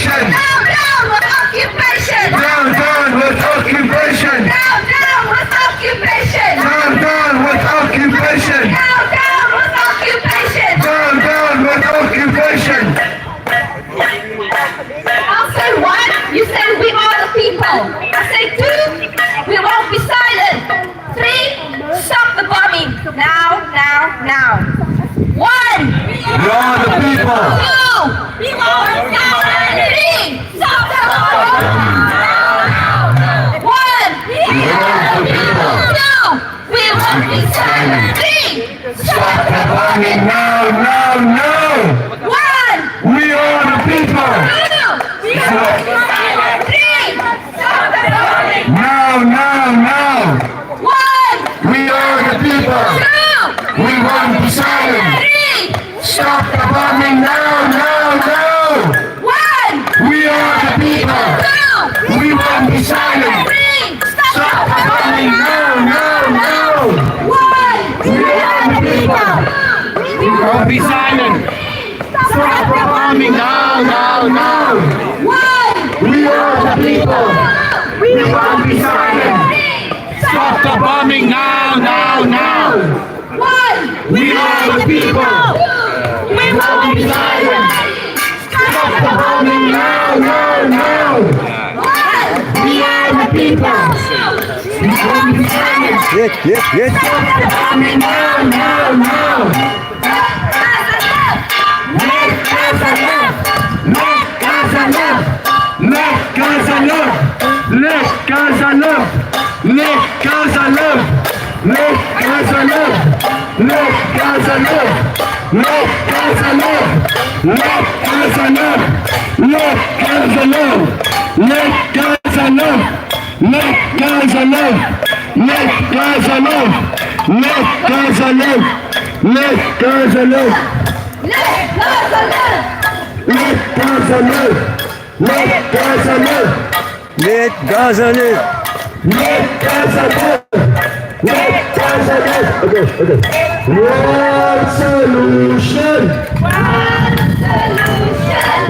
occupation! Down, down with occupation! Down, down with occupation! Down, down with occupation! Down, down with occupation! Down, down with occupation! Down, down with occupation! I'll say one, you say we are the people. I say two, we won't be silent. Three, stop the bombing. Now, now, now. One, We are the people! two, we won't be silent. Three, stop the bombing. One, we are the people. Two, we won't be silent. Three, stop the bombing. Now, now, now! One, We are the people! two, we won't be silent. Three, stop the bombing. Now, now, now! One, We are the people! two, We won't be silent! three, Stop the bombing now, now, now! one, We are the people! two, We won't be silent! three, Stop the bombing now, now, now! one, We are the people! we Won't be silent! Stop the bombing now, now, now! one, We are the people! We won't be silent! Stop the bombing now, now, now! one, We are the people! we won't be silent. Stop the bombing now, now, now! One, We are the people! We won't be silent! Yes. Stop the bombing now, now, now! Make Gaza love! Make Gaza love! Make Gaza love! Let Gaza love! Let Gaza love! Let Gaza love! Let Gaza love! Let Gaza love! Let Gaza love! Let Gaza love! Let Gaza love! Let Gaza love! Let Gaza love! Let Gaza love! Let Gaza love! let Gaza live. Let Gaza live! Let Gaza live! Let Gaza live. Let Gaza live! Let Gaza live! Okay. One solution! One solution.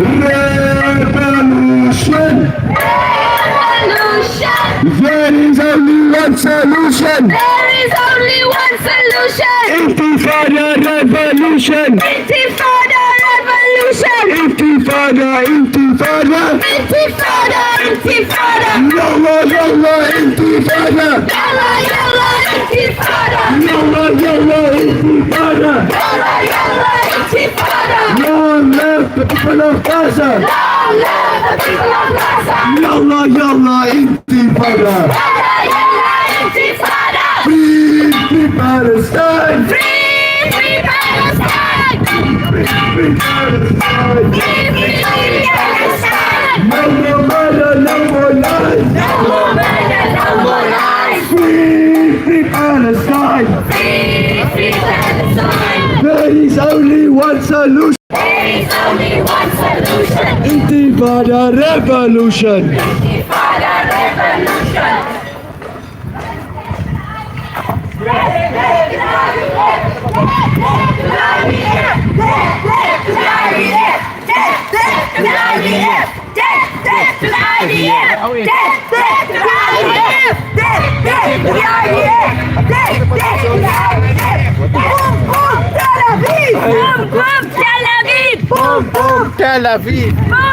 Revolution! Revolution. There is only one solution! There is only one solution. Intifada revolution! Intifada revolution. Intifada! Intifada. Intifada. Yalla yalla intifada! Yalla yalla intifada. Yalla yalla intifada! Yalla yalla intifada. Long live the people of Gaza! Long live the people of Gaza. Yalla yalla intifada! Yalla yalla intifada. Free Palestine! Free Palestine. Free Palestine! Free Palestine. No more murder, no more lies! No more murder, no more lies. Free Palestine! Free Palestine. There is only one solution! There is only one solution. Intifada revolution! Intifada revolution. Tel Aviv.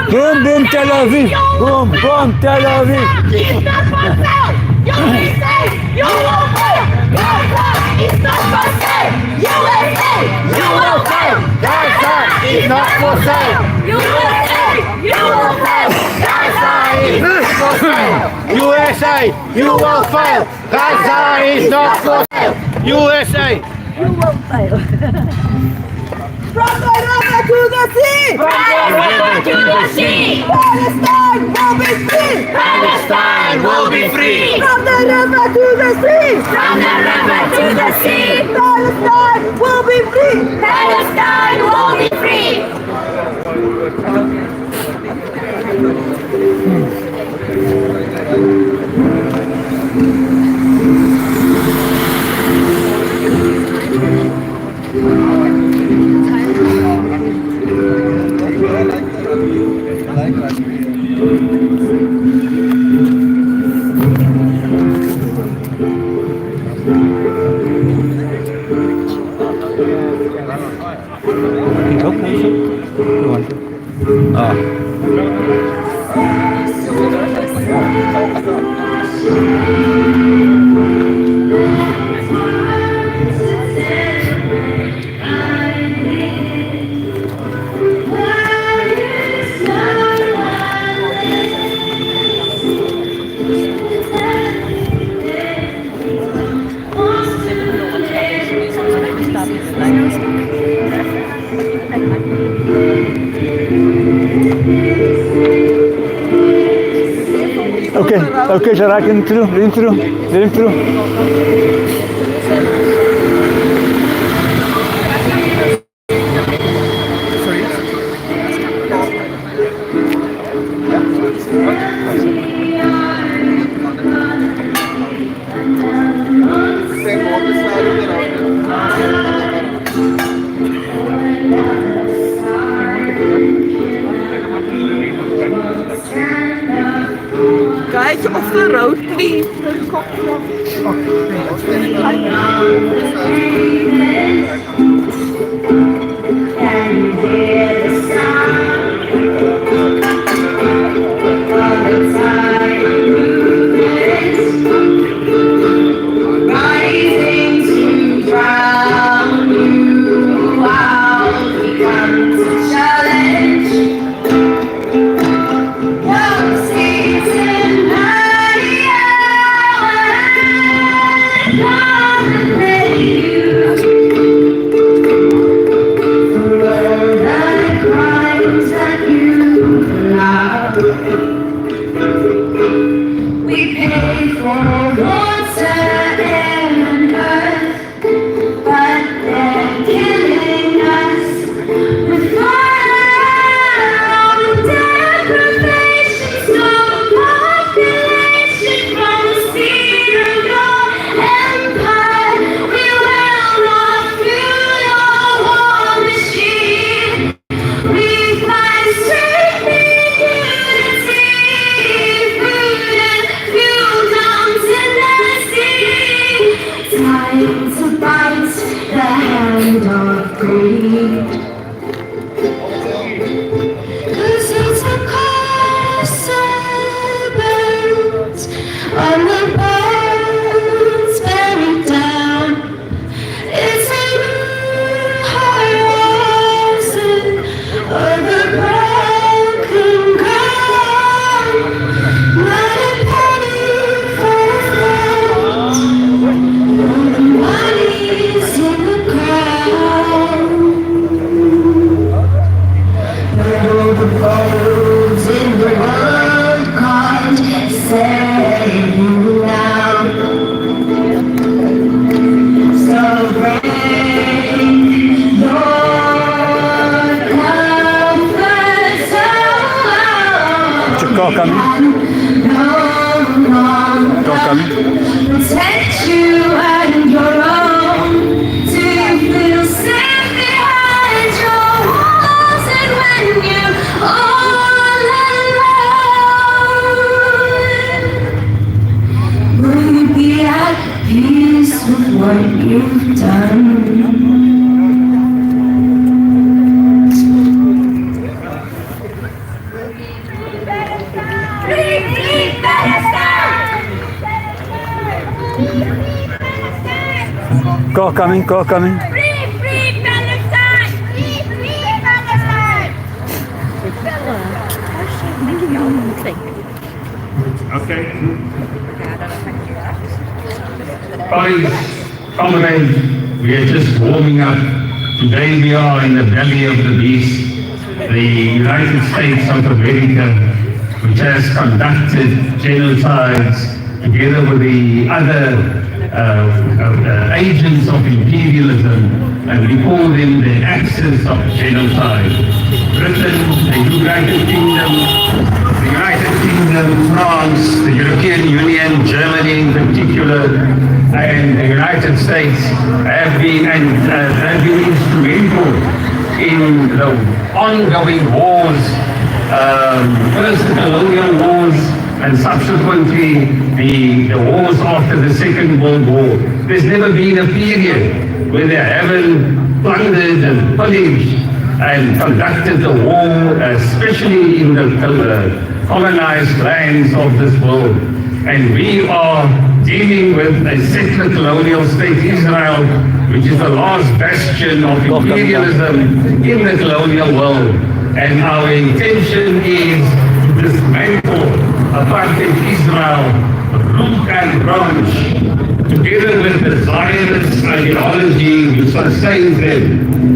Boom, boom, Tel Aviv. Boom, boom, Tel Aviv. It's not for sale. You will say you will fail. Gaza is not for sale. USA, you will fail. Gaza is not for sale. USA, you will fail. Gaza is not for sale. USA, you will fail. Gaza is not for sale. USA. From the river to the sea! From the river to the sea. Palestine will be free! Palestine will be free. From the river to the sea! From the river to the sea. Palestine will be free! Palestine will be free. Okay, Sharak, let him through. Guys, off the road, please. Protect you and your own. Do you feel safe behind your walls? And when you're all alone, will you be at peace with what you've done? Call coming. Free Palestine! Free Palestine! Okay. Comrades, we are just warming up. Today we are in the belly of the beast, the United States of America, which has conducted genocides together with the other agents of imperialism, and we call them the axis of genocide. Britain, the United Kingdom, France, the European Union, Germany in particular, and the United States have been instrumental in the ongoing wars first the colonial wars and subsequently the wars after the Second World War. There's never been a period where they haven't plundered and pillaged and conducted the war, especially in the colonized lands of this world. And we are dealing with a settler colonial state, Israel, which is the last bastion of imperialism in the colonial world. And our intention is to dismantle apartheid Israel, root and branch, together with the Zionist ideology which sustains them.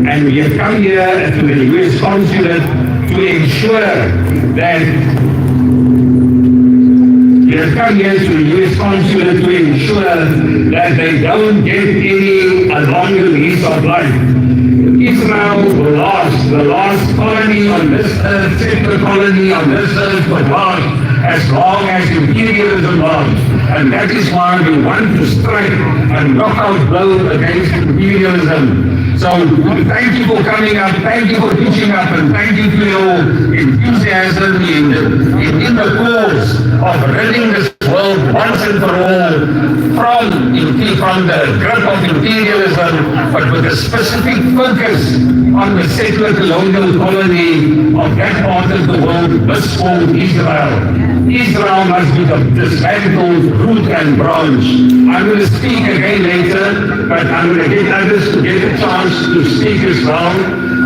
And we have come here to the US Consulate to ensure that they don't get any longer lease of life. Israel will last, the last colony on this earth, settler colony on this earth will last as long as imperialism lasts. And that is why we want to strike a knockout blow against imperialism. So thank you for coming up, thank you for teaching up, and thank you for your enthusiasm in the cause of ridding this world once and for all from the grip of imperialism, but with a specific focus on the settler colonial colony of that part of the world, this called Israel. Israel must be dismantled root and branch. I'm going to speak again later, but I'm going to get others to get a chance to speak as well.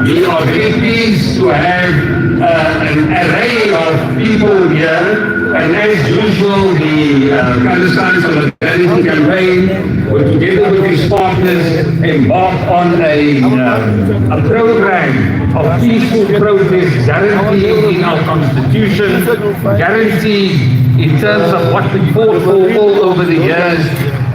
We are very pleased to have an array of people here. And as usual, the Palestine Solidarity Campaign, together with its partners, embarked on a program of peaceful protest guaranteed in our Constitution, guaranteed in terms of what we fought for all over the years.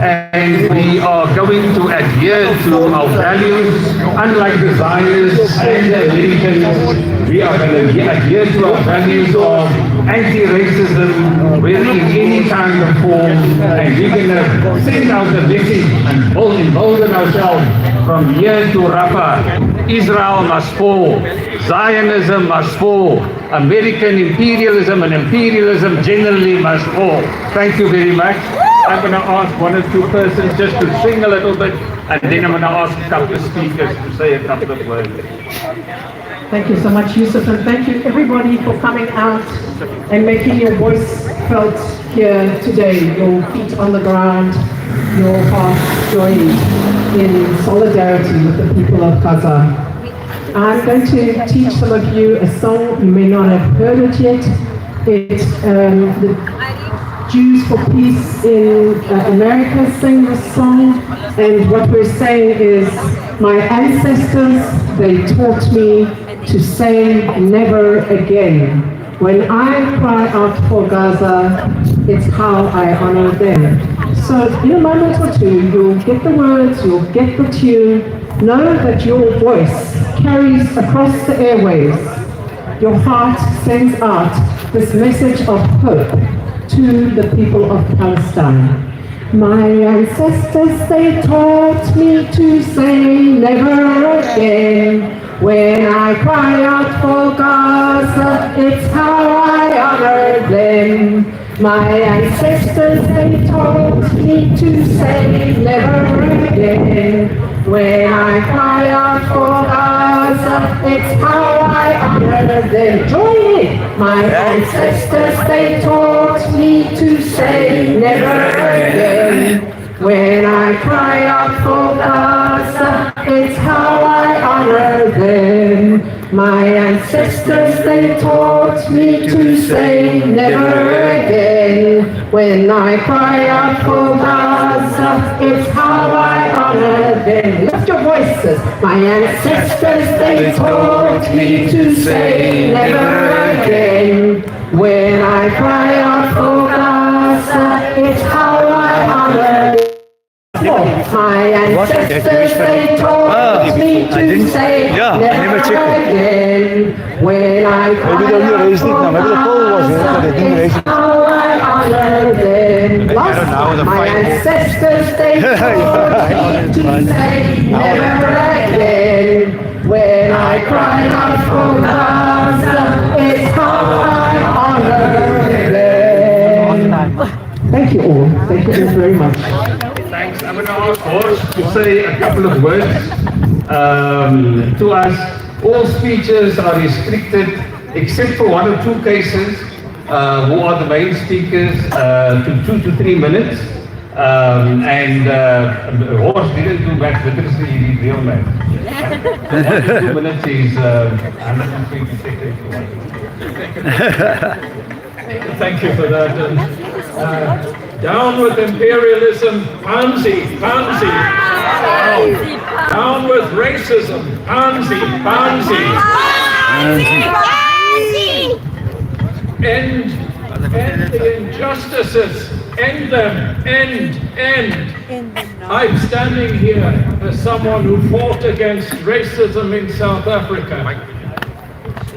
And we are going to adhere to our values, unlike the Zionists and the Americans. We are going to adhere to our values of anti-racism, whether in any kind of form, and we're going to send out a message and embolden ourselves from here to Rafah. Israel must fall. Zionism must fall. American imperialism and imperialism generally must fall. Thank you very much. I'm going to ask one or two persons just to sing a little bit, and then I'm going to ask a couple of speakers to say a couple of words. Thank you so much, Yusuf, and thank you everybody for coming out and making your voice felt here today, your feet on the ground, your hearts joined in solidarity with the people of Gaza. I'm going to teach some of you a song. You may not have heard it yet. It's the Jews for Peace in America sing this song, and what we're saying is, my ancestors, they taught me to say never again. When I cry out for Gaza, it's how I honor them. So in a moment or two, you'll get the words, you'll get the tune. Know that your voice carries across the airwaves. Your heart sends out this message of hope to the people of Palestine. My ancestors, they taught me to say never again. When I cry out for Gaza, it's how I honor them. My ancestors, they taught me to say never again. When I cry out for Gaza, it's how I honor them. Join in! My ancestors, they taught me to say never again. When I cry out for Gaza, it's how I honor them. My ancestors, they taught me to say never again. When I cry out for Gaza, it's how I honor them. Lift your voices. My ancestors, they taught me to say never again. When I cry out for Gaza, it's how I honor them. My ancestors, they taught me to say never again. When I cry out for Gaza, it's how I honor them. My ancestors, they taught me to say never again. When I cry out for Gaza, It's high on earth. Thank you all. Thank you all very much. Thanks. I'm going to ask Horst to say a couple of words to us. All speeches are restricted, except for 1 or 2 cases, who are the main speakers, to 2 to 3 minutes. Horst didn't do math literacy, he did real math. 2 minutes is 120 seconds. Thank you for that. Down with imperialism, pansy, pansy. Down with racism, pansy, pansy. End the injustices, end them, end. I'm standing here as someone who fought against racism in South Africa.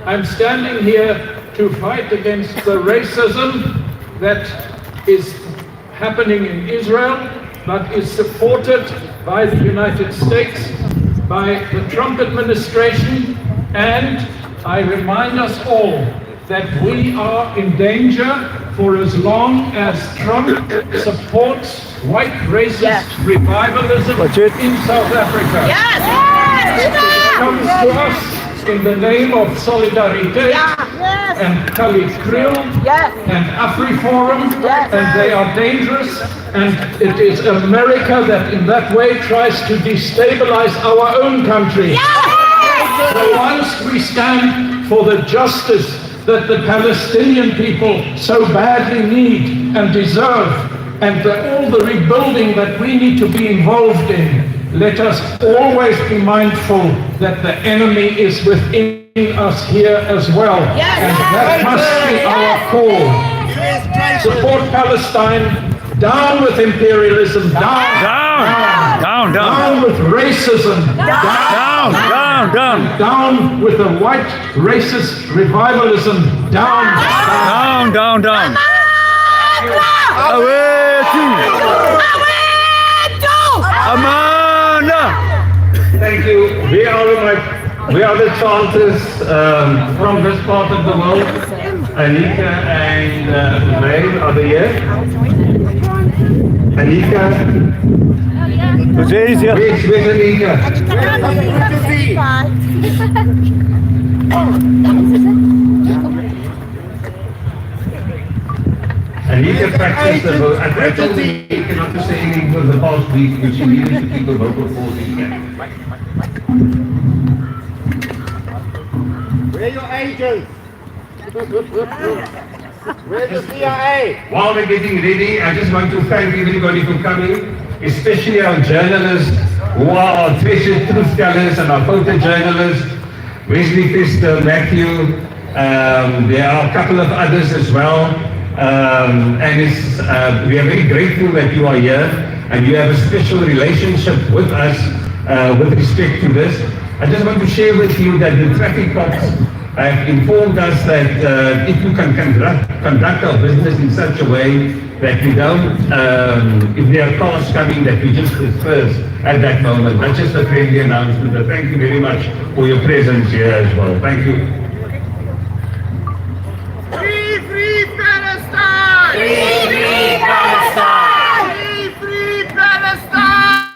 I'm standing here to fight against the racism that is happening in Israel, but is supported by the United States, by the Trump administration, and I remind us all that we are in danger for as long as Trump supports white racist revivalism in South Africa. It comes to us in the name of Solidarity and Khalid Kriel and AfriForum, and they are dangerous, and it is America that in that way tries to destabilize our own country. So whilst we stand for the justice that the Palestinian people so badly need and deserve, and all the rebuilding that we need to be involved in, let us always be mindful that the enemy is within us here as well. And that must be our call. Support Palestine. Down with imperialism. Down with racism. Down with the white racist revivalism. Down. Thank you. We are the chanters from this part of the world. Anika and Ray are they here? Anika? Where's Anika? Anika practiced the vote. I told Anika not to say anything for the past week, but she needed to keep the vocal force in check. Where are your agents? Where's the CIA? While we're getting ready, I just want to thank everybody for coming, especially our journalists who are our treasured truth tellers and our photojournalists, Wesley Pester, Matthew, there are a couple of others as well. And we are very grateful that you are here and you have a special relationship with us with respect to this. I just want to share with you that the traffic cops have informed us that if you can conduct our business in such a way that we don't, if there are cars coming, that we just disperse at that moment. That's just a friendly announcement. But thank you very much for your presence here as well. Thank you. Free Palestine! Free Palestine! Free Palestine!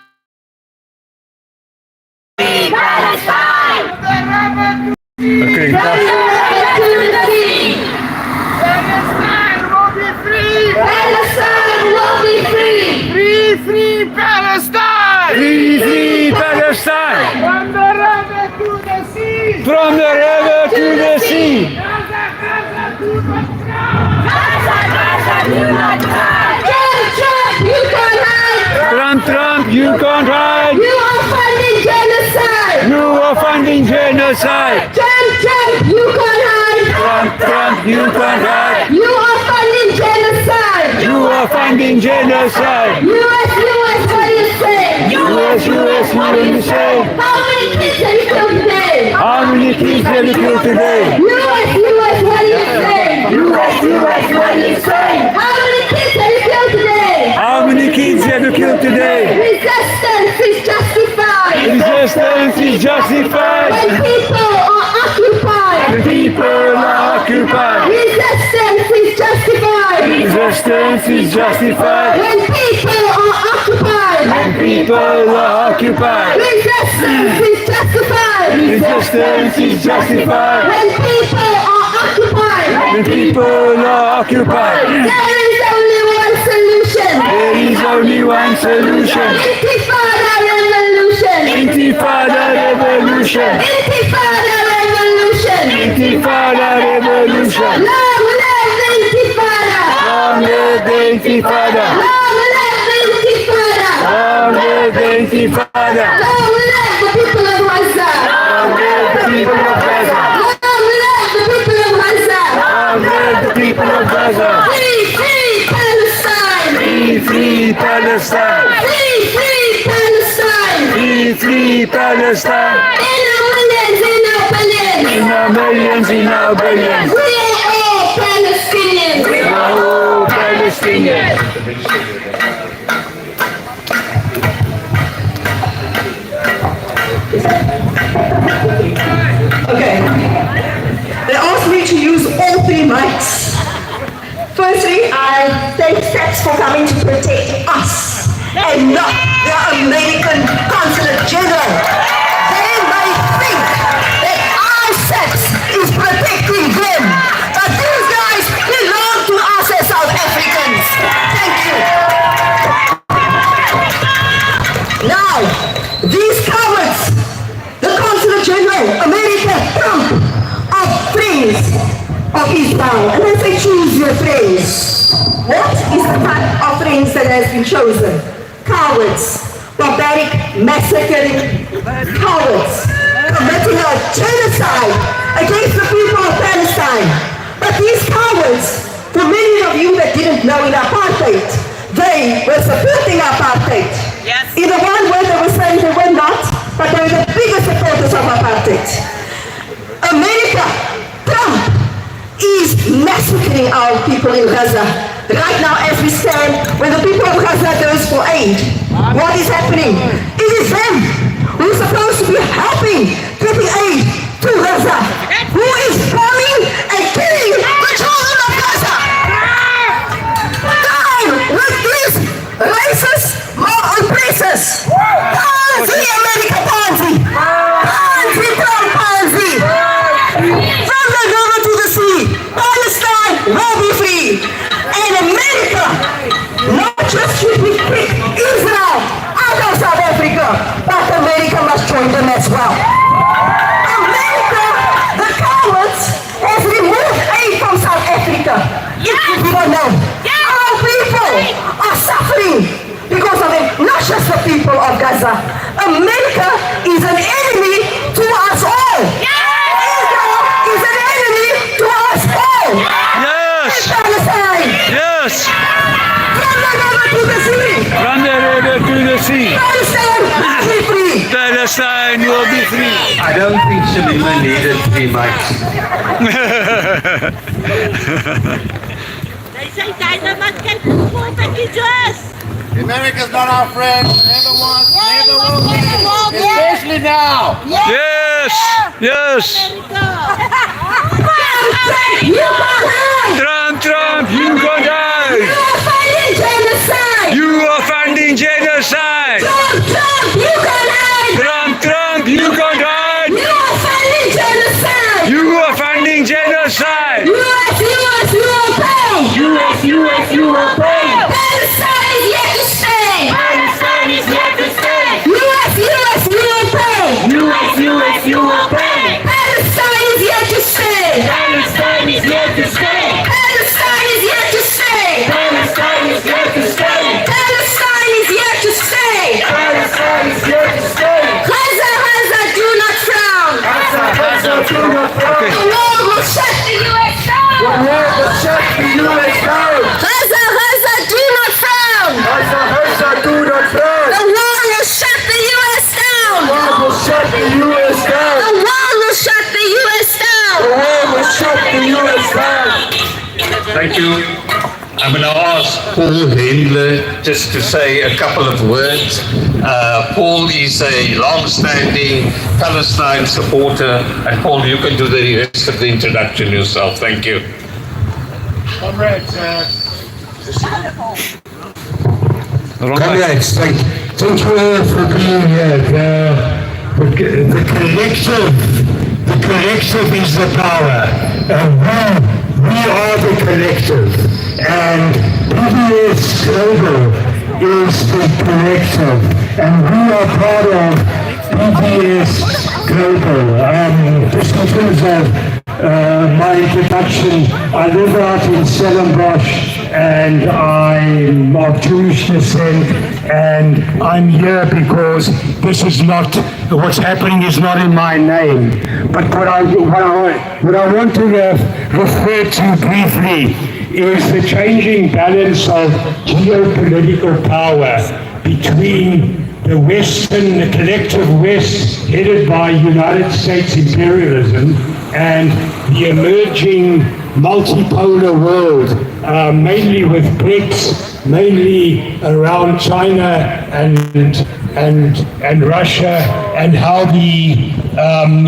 Free Palestine! Okay, Palestine will be free! Palestine will be free! Free Palestine! Free Palestine! From the river to the sea! From the river to the sea! Gaza to the sky! Trump, you can't hide! Trump, you can't hide! You are funding genocide! You are funding genocide! Trump, you can't hide! Trump, you can't hide! You are funding genocide! You are funding genocide! US, what do you say? US, what do you say? How many kids have you killed today? How many kids have you killed today? US, what do you say? US, what do you say? How many kids have you killed today? How many kids have you killed today? Resistance is justified! Resistance is justified! When people are occupied! When people are occupied! Resistance is justified. When people are occupied. People are occupied. Resistance is justified. Resistance is justified. When people are occupied. When people are occupied. There is only one solution. There is only one solution. Intifada revolution. Intifada revolution. Intifada revolution. Intifada revolution. Long live the Intifada. Long live the Intifada. Long live the Intifada. Long live the Intifada. Long live the people of Gaza. Long live the people of Gaza. Long live the people of Gaza. Long live the people of Gaza. Free, free Palestine. Free, free Palestine. Free, free Palestine. Free, free Palestine. In our millions, in our billions. In our millions, in our billions. We are all Palestinians. We are all Palestinians. Okay. They asked me to use all three mics. Firstly, I thank SAPS for coming to protect us and not the American Consulate General. They may think that our SAPS is protecting them, but these guys belong to us as South Africans. Thank you. Now, these cowards, the Consulate General, America, Trump, are friends of Israel. And I say choose your friends. What is the type of friends that has been chosen? Cowards, barbaric, massacring cowards, committing a genocide against the people of Palestine. But these cowards, for many of you that didn't know in apartheid, they were supporting apartheid. Yes. In the one word they were saying they were not, but they were the biggest supporters of apartheid. America, Trump, is massacring our people in Gaza. Right now, as we stand, when the people of Gaza goes for aid, what is happening? It is them who are supposed to be helping, getting aid to Gaza, who is bombing and killing the children of Gaza. Down with these racist oppressors. Pansy, America, Pansy. Pansy, Trump, Pansy. From the river to the sea, Palestine will be free. And America, not just should we pick Israel out of South Africa, but America must join them as well. America, the cowards, has removed aid from South Africa. If you don't know, our people are suffering because of it, not just the people of Gaza. America is an enemy to us all. Israel is an enemy to us all. Yes. Palestine, Yes. from the river to the sea, From the river to the sea. Palestine will be free. Palestine will be free. I don't think Shalima needed 3 mics. They say Dynamite can pull packages. America's not our friend. Never was. Never will be. Especially now. Yes. Yes. Trump, Trump, you go die. You are fighting genocide. You are funding genocide. Trump, you can hide. Trump, Trump, you go die. You are fighting genocide. You are funding genocide. US, you will pay. US, you will pay. Palestine is yet to stay. Palestine is here to stay. US, you will pay. US, you will pay. Palestine is yet to stay. Palestine is here to stay. Palestine is yet to stay. Palestine is here to stay. Palestine is yet to stay. Palestine is here to stay. Gaza, do not frown. Okay. The world will shut the US down. The world will shut the US down. Gaza, do not frown. Do not frown. The world will shut the US down. The world will shut the US down. The world will shut the US down. The world will shut the US down. Thank you. I'm going to ask Paul Hendler just to say a couple of words. Paul is a long-standing Palestine supporter. And Paul, you can do the rest of the introduction yourself. Thank you. Comrades, Comrades, thank you all for being here. The collective is the power. We are the collective. And PBS Global is the collective. And we are part of PBS Global. Just in terms of my introduction, I live out in Stellenbosch, and I'm of Jewish descent, and I'm here because this is not, what's happening is not in my name. But what I want to refer to briefly is the changing balance of geopolitical power between the collective West, headed by United States imperialism, and the emerging multipolar world, mainly with BRICS, mainly around China and Russia, and how the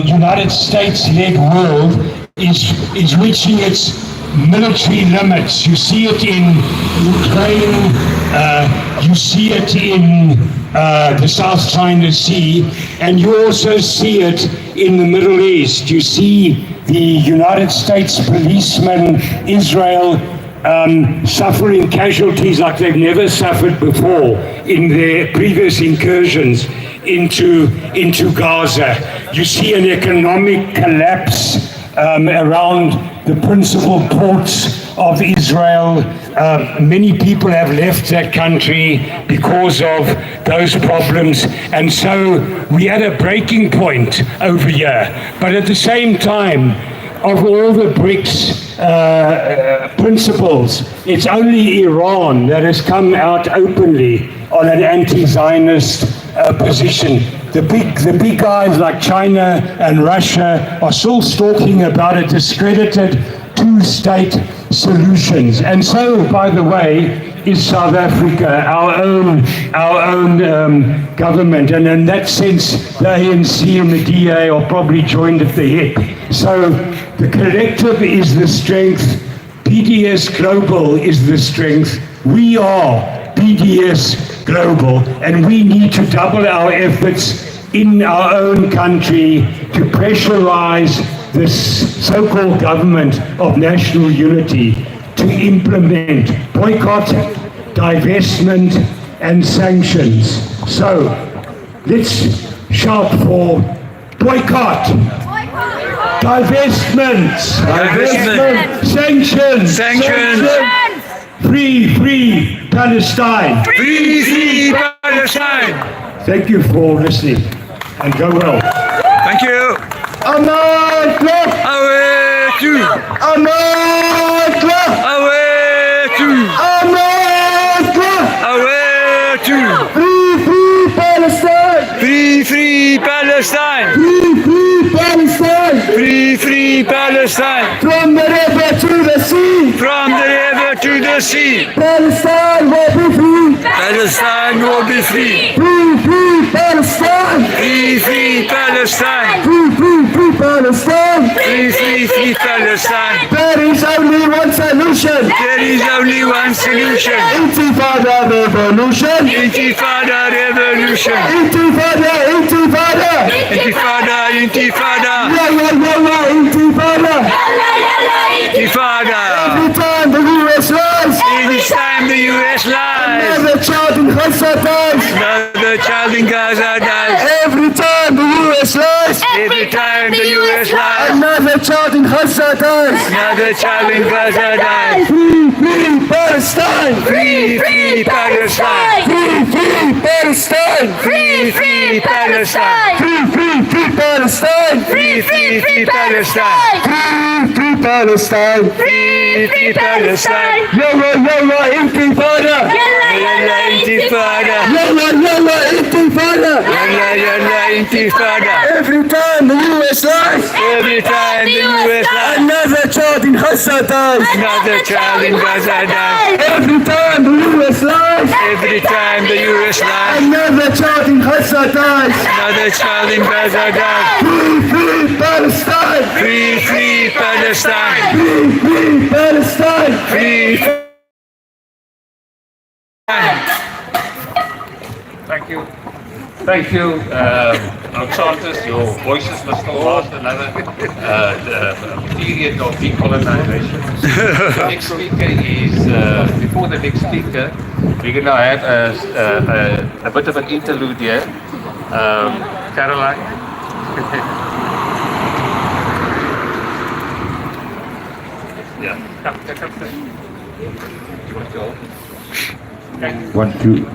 United States-led world is reaching its military limits. You see it in Ukraine, you see it in the South China Sea, and you also see it in the Middle East. You see the United States policemen, Israel, suffering casualties like they've never suffered before in their previous incursions into Gaza. You see an economic collapse around the principal ports of Israel. Many people have left that country because of those problems, and so we had a breaking point over here. But at the same time, of all the BRICS principles, it's only Iran that has come out openly on an anti-Zionist position. The big guys like China and Russia are still talking about a discredited two-state solutions. And so, by the way, is South Africa, our own government. And in that sense, the ANC and the DA are probably joined at the hip. So the collective is the strength. PDS Global is the strength. We are PDS Global, and we need to double our efforts in our own country to pressurize this so-called government of national unity to implement boycott, divestment, and sanctions. So let's shout for boycott, divestment, sanctions, free Palestine. Free Palestine. Thank you for listening, and go well. Thank you. Ahmad Club! Away to. Ahmad Club! Away to. Ahmad Club! Away to. Free Palestine! Free Palestine. Free Palestine! Free Palestine. From the river to the sea! From the river to the sea. Palestine will be free! Palestine will be free. Free Palestine! Free Palestine. Free Palestine! Free Palestine. There is only one solution! There is only one solution. Intifada revolution! Intifada revolution. Intifada! Intifada. Intifada! Intifada. Every time the US lies! Each time the US lies. Another child in Gaza dies! Another child in Gaza dies. Every time the US lies! Every time the US lies. Another child in Gaza dies! Another child in Gaza dies. Free Palestine! Free Palestine. Free Palestine! Free Palestine. Free Palestine! Free Palestine. Free Palestine! Free Palestine. Yalla Intifada! Yalla Intifada. Yalla Intifada! Yalla Intifada. Every time the US lies! Every time the US lies. Another child in Gaza dies! Another child in Gaza dies. Every time the US lies! Every time the US lies. Another child in Gaza dies! Another child in Gaza dies. Free Palestine! Free Palestine. Free Palestine! Free Thank you, Oxantis. Your voices must still last another period of decolonization. The next speaker is, before the next speaker, we're going to have a bit of an interlude here. Caroline. Yeah, come. One, two.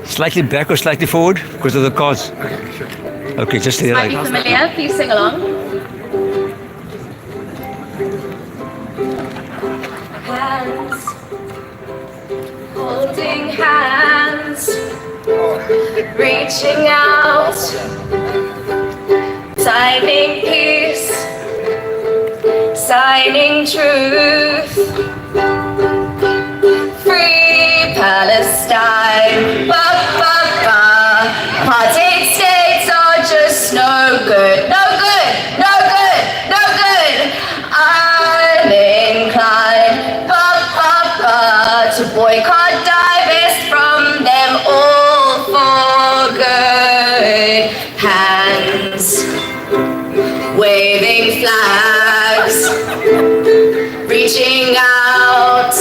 Slightly back or slightly forward because of the cards? Okay, just to the Might be right. familiar, please sing along. Hands, holding hands, reaching out, signing peace, signing truth, free Palestine. Ba, ba, ba. Apartheid states are just no good, no good, no good, no good. I'm inclined, ba, ba, ba, to boycott, divest from them all for good. Hands, waving flags, reaching out,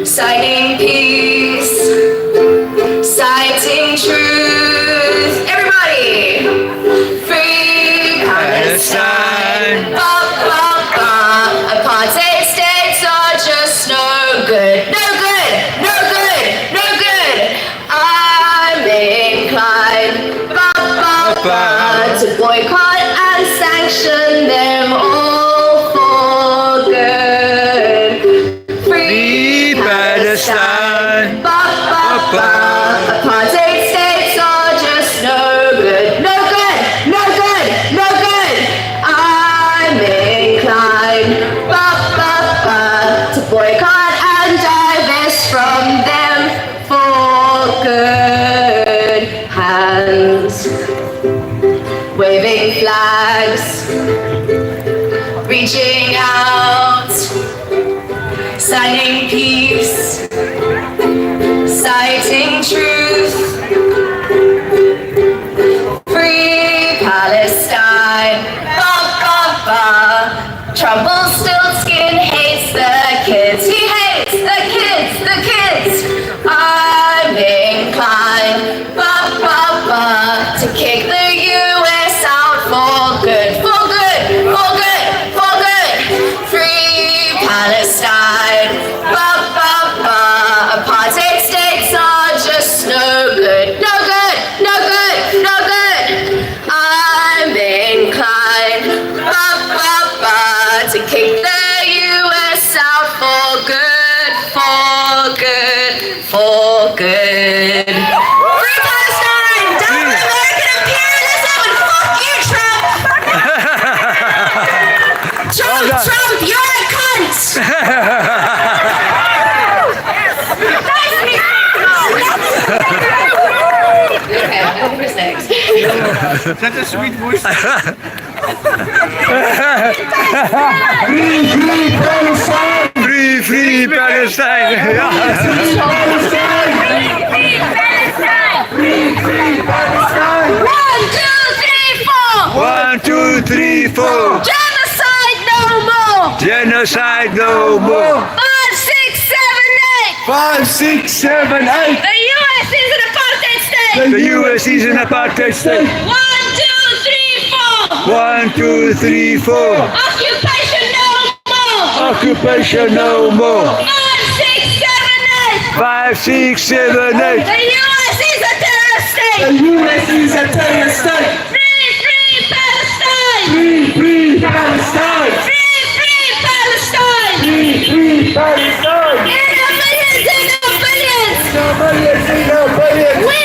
signing peace, citing truth. Everybody! Free Palestine. Ba, ba, ba. Apartheid states are just no good. No good! No good! No good! I'm inclined, ba, ba, ba, to boycott and sanction them all for good. Free Palestine. Ba, ba, ba. Apartheid states are just no good. No good. No good. No good. I'm inclined, ba, ba, ba, to boycott and divest from them for good. Hands, waving flags, reaching out, signing peace, citing truth, free Palestine. Ba, ba, ba. Trump will still skin hates the kids. He hates the kids, the kids. I'm inclined, ba, ba, ba, to kick the US out for good, for good, for good, for good. Free Palestine. Ba, ba, ba. Apartheid states are just no good, no good, no good, no good. I'm inclined, ba, ba, ba, to kick the US out for good, for good, for good. Free Palestine! Down with American imperialism and fuck you, Trump! Trump, Trump, you're a cunt! Okay, who's next? Such a sweet voice. Free, free Palestine! One, two, three, four. Genocide no more! Genocide no more! 5, 6, 7, 8! 5, 6, 7, 8. The US is an apartheid state! The US is an apartheid state. 1, 2, 3, 4! 1, 2, 3, 4. Occupation no more! Occupation no more. 5, 6, 7, 8! 5, 6, 7, 8. The US is a terrorist state! The US is a terrorist state. Free Palestine! Free Palestine. Free Palestine! Free Palestine. In the millions, in the billions! No billions, no billions. We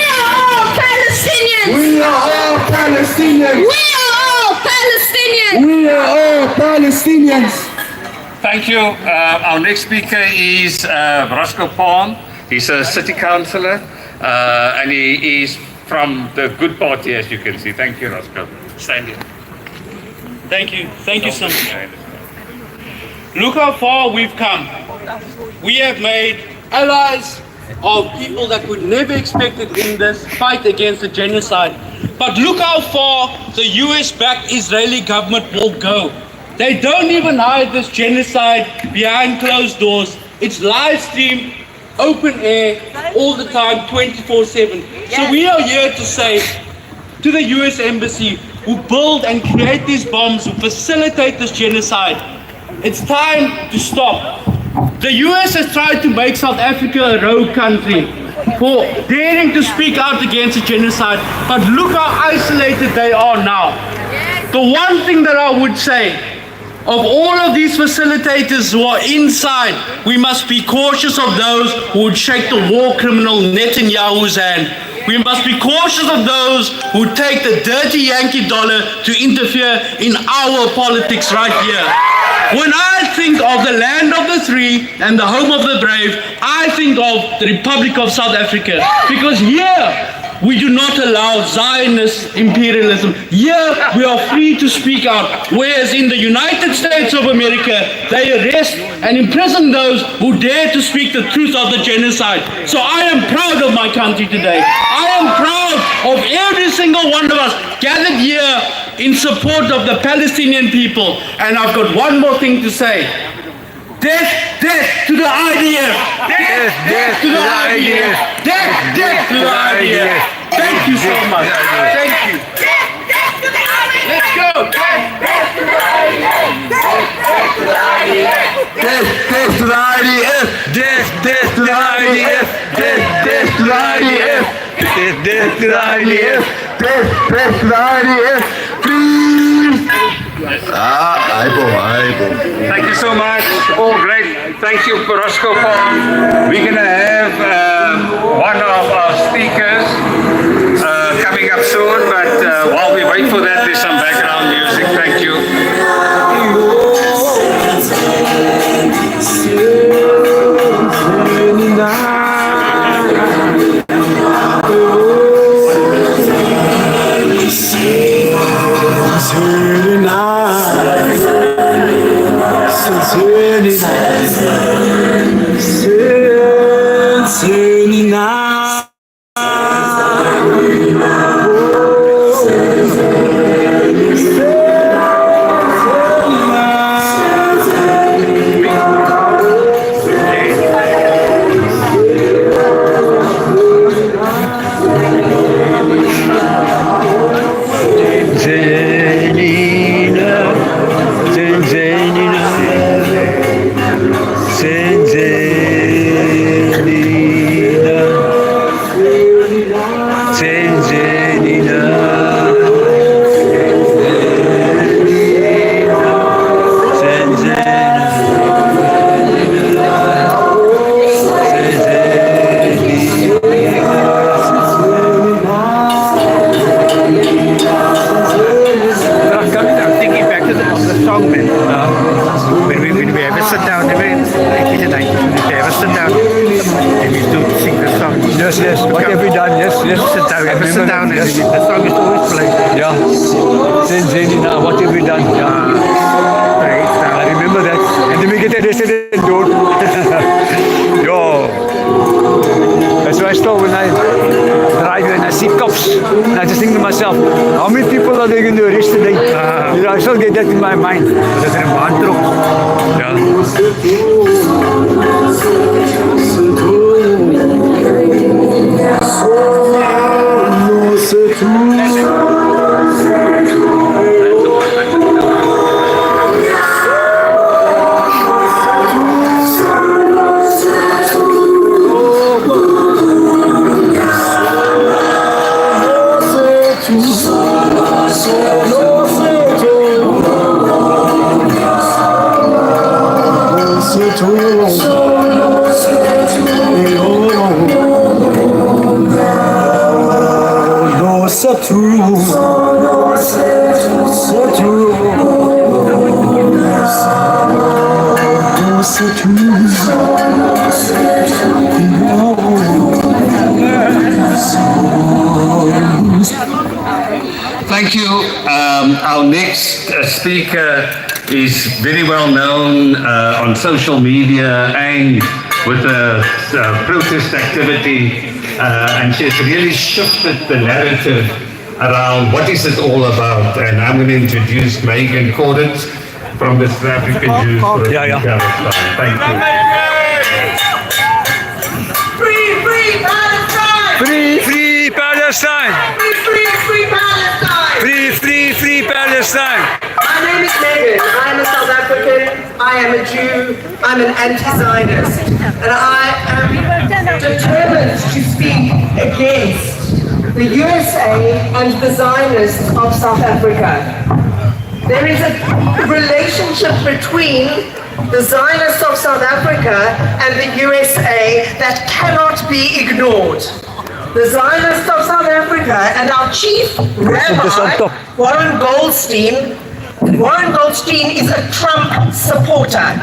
Palestinians. Thank you. Our next speaker is Roscoe Palm. He's a city councillor and he is from the good party, as you can see. Thank you, Roscoe. Stand here. Thank you so much. Look how far we've come. We have made allies of people that would never expected in this fight against the genocide. But look how far the US-backed Israeli government will go. They don't even hide this genocide behind closed doors. It's live streamed, open air, all the time, 24/7. So we are here to say to the US Embassy, who build and create these bombs, who facilitate this genocide, it's time to stop. The US has tried to make South Africa a rogue country for daring to speak out against the genocide, but look how isolated they are now. The one thing that I would say, of all of these facilitators who are inside, we must be cautious of those who would shake the war criminal Netanyahu's hand. We must be cautious of those who take the dirty Yankee dollar to interfere in our politics right here. When I think of the land of the free and the home of the brave, I think of the Republic of South Africa. Because here, we do not allow Zionist imperialism. Here, we are free to speak out. Whereas in the United States of America, they arrest and imprison those who dare to speak the truth of the genocide. So I am proud of my country today. I am proud of every single one of us gathered here in support of the Palestinian people. And I've got one more thing to say. Death, death to the IDF! Death, death to the IDF! Death, death to the IDF! Thank you so much. Thank you. Let's go! Death, death to the IDF! Death, death to the IDF! Death, death to the IDF! Death, death to the IDF! Death, death to the IDF! Death, death to the IDF! Death, death to the IDF! Please! Thank you so much. All great. Thank you, Roscoe Palm. We're going to have one of our speakers coming up soon, but while we wait for that, there's some background music. Thank you. Yes, what have we done? Yes. Sit down. Sit down. Yes. The song is always played. Yeah. Now, what have we done? Yeah. I remember that. And then we get arrested and don't. Yo. That's why I stop when I drive and I see cops. And I just think to myself, how many people are they going to arrest today? I still get that in my mind. That's in a band truck. Yeah. closer to Thank you. Our next speaker is very well known on social media and with the protest activity, and she has really shifted the narrative around what is it all about. And I'm going to introduce Megan Cordens from the South African Jews for Palestine. Thank you. Free, free Palestine! Free Palestine! Free Palestine! Free Palestine! My name is Megan. I am a South African. I am a Jew. I'm an anti-Zionist. And I am determined to speak against the USA and the Zionists of South Africa. There is a relationship between the Zionists of South Africa and the USA that cannot be ignored. The Zionists of South Africa and our chief rabbi, Warren Goldstein is a Trump supporter.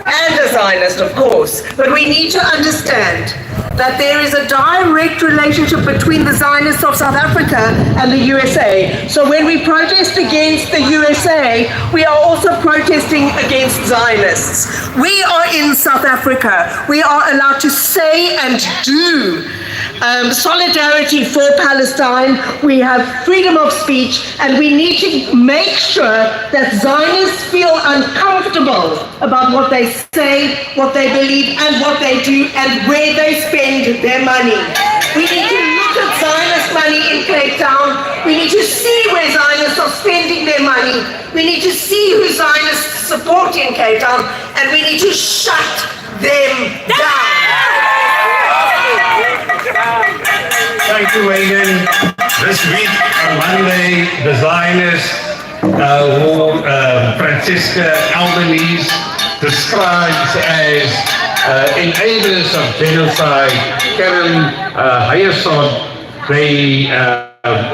And a Zionist, of course. But we need to understand that there is a direct relationship between the Zionists of South Africa and the USA. So when we protest against the USA, we are also protesting against Zionists. We are in South Africa. We are allowed to say and do solidarity for Palestine. We have freedom of speech, and we need to make sure that Zionists feel uncomfortable about what they say, what they believe, and what they do, and where they spend their money. We need to look at Zionist money in Cape Town. We need to see where Zionists are spending their money. We need to see who Zionists support in Cape Town, and we need to shut them down. Thank you, Megan. This week on Monday, the Zionists, Francisca Albanese describes as enablers of genocide, Karen Hayesod,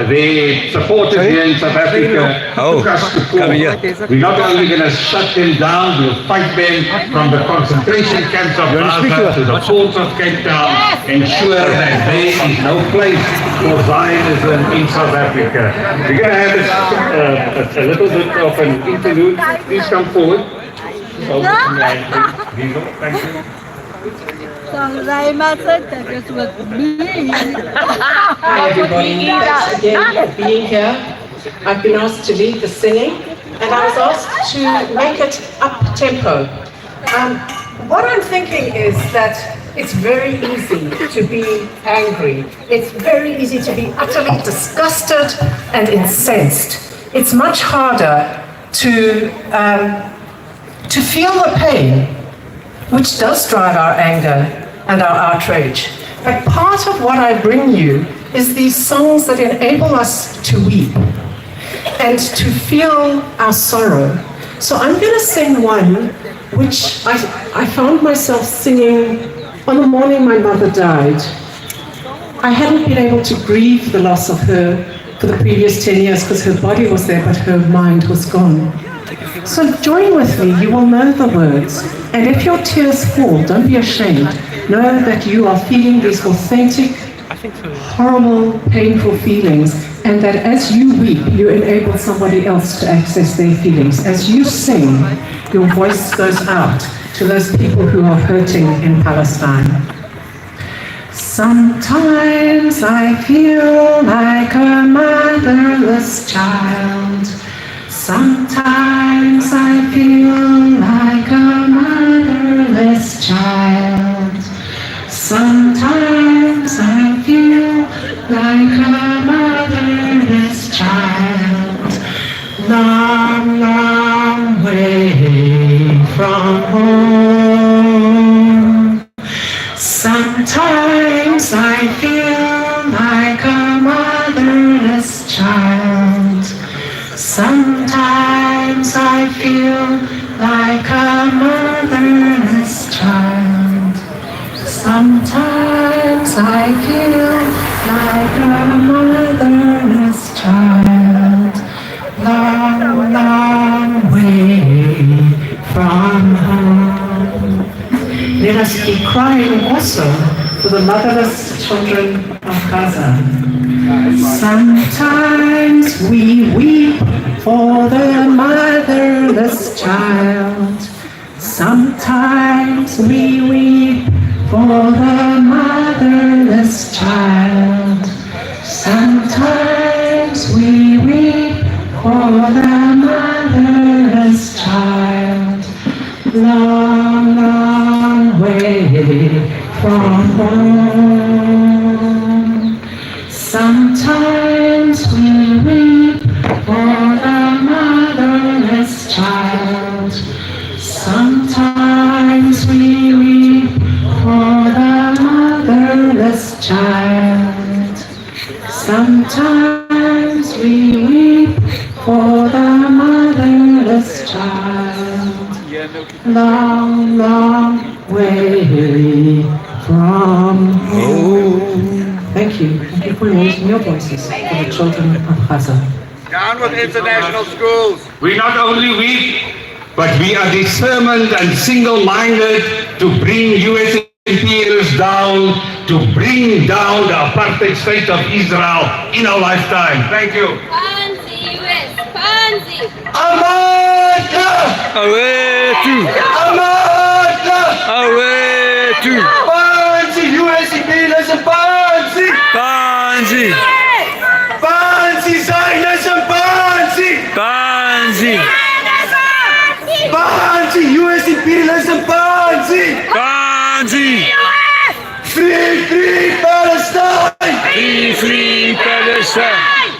they supported here in South Africa, took us to court. We're not only going to shut them down, we'll fight them from the concentration camps of Gaza to the ports of Cape Town, ensure that there is no place for Zionism in South Africa. We're going to have a little bit of an interlude. Please come forward. Thank you. Hi everybody, thanks again for being here. I've been asked to lead the singing, and I was asked to make it up-tempo. What I'm thinking is that it's very easy to be angry. It's very easy to be utterly disgusted and incensed. It's much harder to feel the pain, which does drive our anger and our outrage. But part of what I bring you is these songs that enable us to weep and to feel our sorrow. So I'm going to sing one which I found myself singing on the morning my mother died. I hadn't been able to grieve the loss of her for the previous 10 years because her body was there but her mind was gone. So join with me, you will know the words. And if your tears fall, don't be ashamed. Know that you are feeling these authentic, horrible, painful feelings, and that as you weep, you enable somebody else to access their feelings. As you sing, your voice goes out to those people who are hurting in Palestine. Sometimes I feel like a motherless child. Sometimes I feel like a motherless child. Sometimes I feel like a motherless child. Long, long way from home. Sometimes I feel like a motherless child. Sometimes I feel like a motherless child. Sometimes I feel like a motherless child. Long, long way from come home. Let us be crying also for the motherless children of Gaza. Sometimes we weep for the motherless child. Sometimes we weep for the motherless child. Sometimes we weep for the motherless child. Long, long way from home. Sometimes we weep for the motherless child. Sometimes we weep for the motherless child. Sometimes we weep for the motherless child. Long, long way from home. Thank you. Thank you for raising your voices for the children of Gaza. Down with international schools. We not only weep, but we are determined and single-minded to bring US imperialists down, to bring down the apartheid state of Israel in our lifetime. Thank you. Pansy, US, Pansy. Away to, America! away to, Pansy! US imperialism! Pansy! Pansy, Pansy! Zionism! Pansy! Pansy, Pansy! US imperialism! Pansy! Pansy, Free! Free Palestine! free, free Palestine.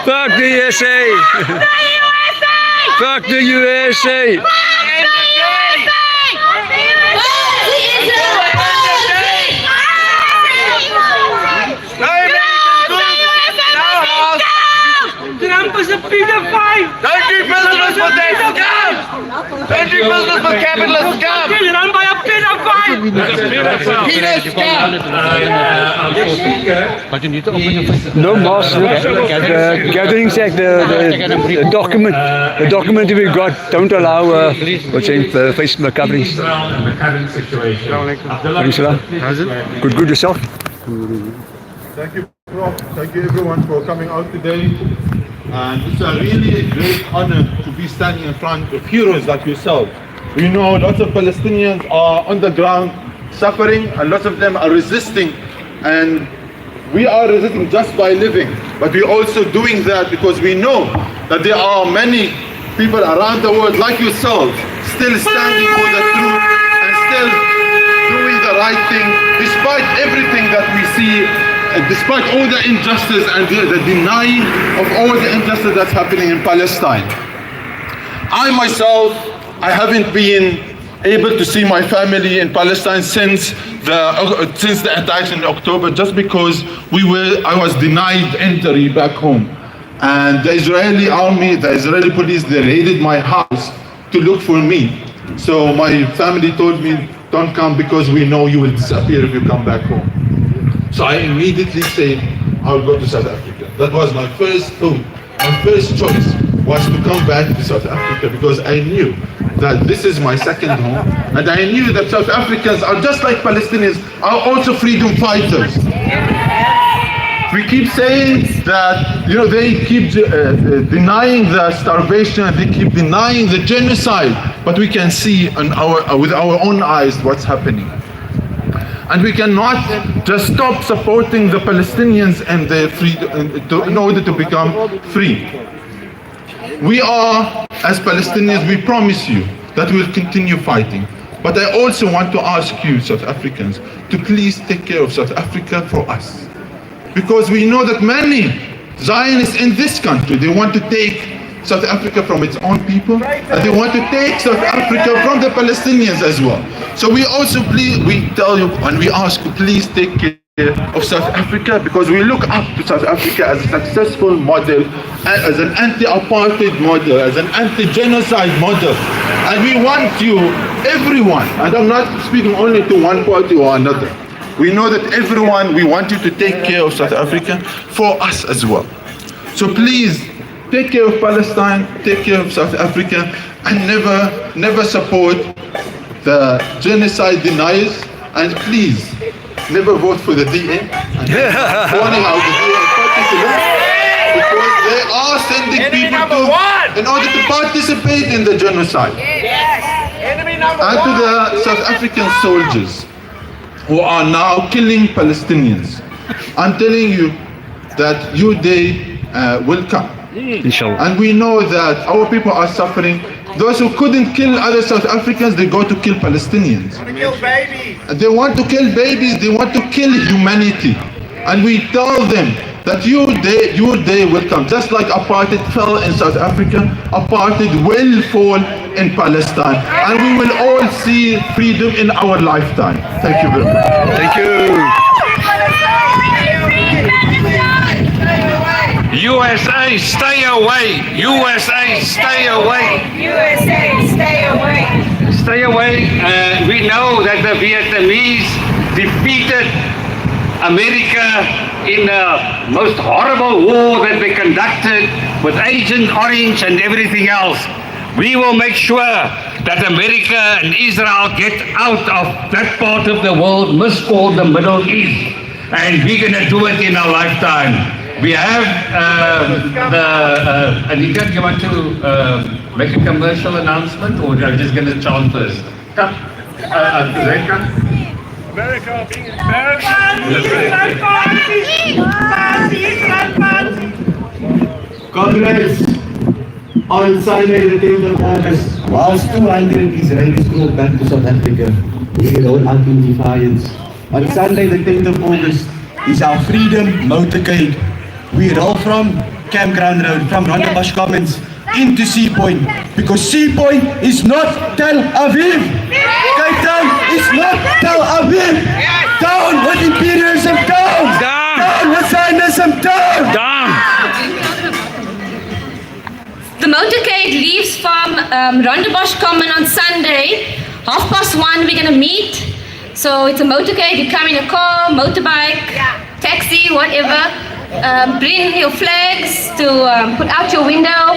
Fuck the USA! Fuck the USA! Trump is a pedophile! Don't do business with that scum! Don't do business with capitalist scum! Run by a pedophile! Peter scum! No mass, Gatherings Act, the document we got don't allow face coverings. Good yourself. Thank you, Prof. Thank you everyone for coming out today. And it's a really great honor to be standing in front of heroes like yourself. We know lots of Palestinians are on the ground suffering, and lots of them are resisting. And we are resisting just by living. But we're also doing that because we know that there are many people around the world like yourself still standing for the truth and still doing the right thing despite everything that we see, despite all the injustice and the denying of all the injustice that's happening in Palestine. I myself, I haven't been able to see my family in Palestine since the attacks in October, just because I was denied entry back home. And the Israeli army, the Israeli police, they raided my house to look for me. So my family told me, don't come because we know you will disappear if you come back home. So I immediately said, I'll go to South Africa. That was my first thought. My first choice was to come back to South Africa because I knew that this is my second home. And I knew that South Africans are just like Palestinians, are also freedom fighters. We keep saying that, they keep denying the starvation, they keep denying the genocide, but we can see with our own eyes what's happening. And we cannot just stop supporting the Palestinians and their freedom in order to become free. We are, as Palestinians, we promise you that we'll continue fighting. But I also want to ask you, South Africans, to please take care of South Africa for us. Because we know that many Zionists in this country, they want to take South Africa from its own people, and they want to take South Africa from the Palestinians as well. So we also we tell you and we ask you, please take care of South Africa, because we look up to South Africa as a successful model, as an anti-apartheid model, as an anti-genocide model. And we want you, everyone, and I'm not speaking only to one party or another. We know that everyone, we want you to take care of South Africa for us as well. So please, take care of Palestine, take care of South Africa, and never support the genocide deniers. And please, never vote for the DA. And warning out the DA in particular, because they are sending people in order to participate in the genocide. And to the South African soldiers who are now killing Palestinians, I'm telling you that your day will come. And we know that our people are suffering. Those who couldn't kill other South Africans, they go to kill Palestinians. They want to kill babies, they want to kill humanity. And we tell them that your day will come. Just like apartheid fell in South Africa, apartheid will fall in Palestine. And we will all see freedom in our lifetime. Thank you very much. Thank you. USA, stay away. USA, stay away. USA, stay away. Stay away. We know that the Vietnamese defeated America in the most horrible war that they conducted with Agent Orange and everything else. We will make sure that America and Israel get out of that part of the world miscalled the Middle East. And we're going to do it in our lifetime. We have Anita, do you want to make a commercial announcement, or are you just going to chant first? Come. America being Comrades, on Sunday the 10th of August, whilst 200 Israelis go back to South Africa, we will roll out in defiance. On Sunday the 10th of August is our Freedom Motorcade. We roll from Campground Road, from Rondebush Commons into Sea Point, because Sea Point is not Tel Aviv. Cape Town is not Tel Aviv. Down with imperialism, down! Down with Zionism, down! The motorcade leaves from Rondebush Common on Sunday, 1:30. We're going to meet. So it's a motorcade. You come in a car, motorbike, taxi, whatever. Bring your flags to put out your window,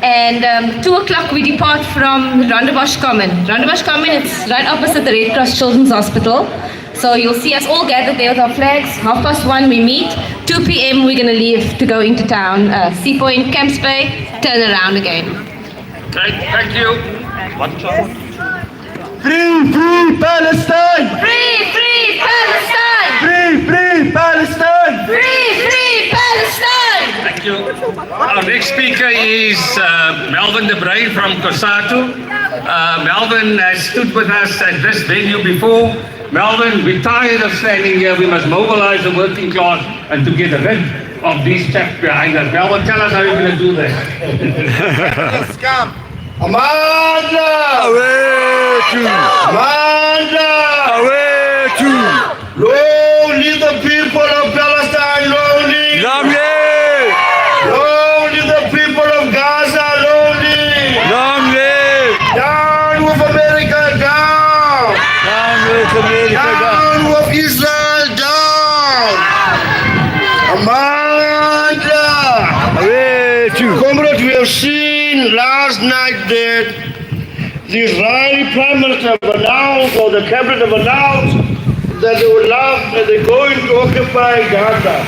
and 2 o'clock we depart from Rondebush Common. Rondebush Common, it's right opposite the Red Cross Children's Hospital. So you'll see us all gathered there with our flags. 1:30 we meet. 2 p.m. we're going to leave to go into town. Sea Point, Camps Bay, turn around again. Okay, thank you. Free, free Palestine! Free, free Palestine! Free, free Palestine! Free, free Palestine! Thank you. Our next speaker is Melvin De Bruin from COSATU. Melvin has stood with us at this venue before. Melvin, we're tired of standing here. We must mobilize the working class and to get rid of these chaps behind us. Melvin, tell us how you're going to do this. Let's come. Amanda! Away to! Amanda! Away to! Long live the people of Palestine, long live! Long live! Long live the people of Gaza, long live! Long live! Down with America, down! Down with America, Down with Israel, down! Amanda! Away to! Comrades, we have seen last night that the Israeli Prime Minister have announced, or the cabinet have announced, that they will love and they're going to occupy Gaza.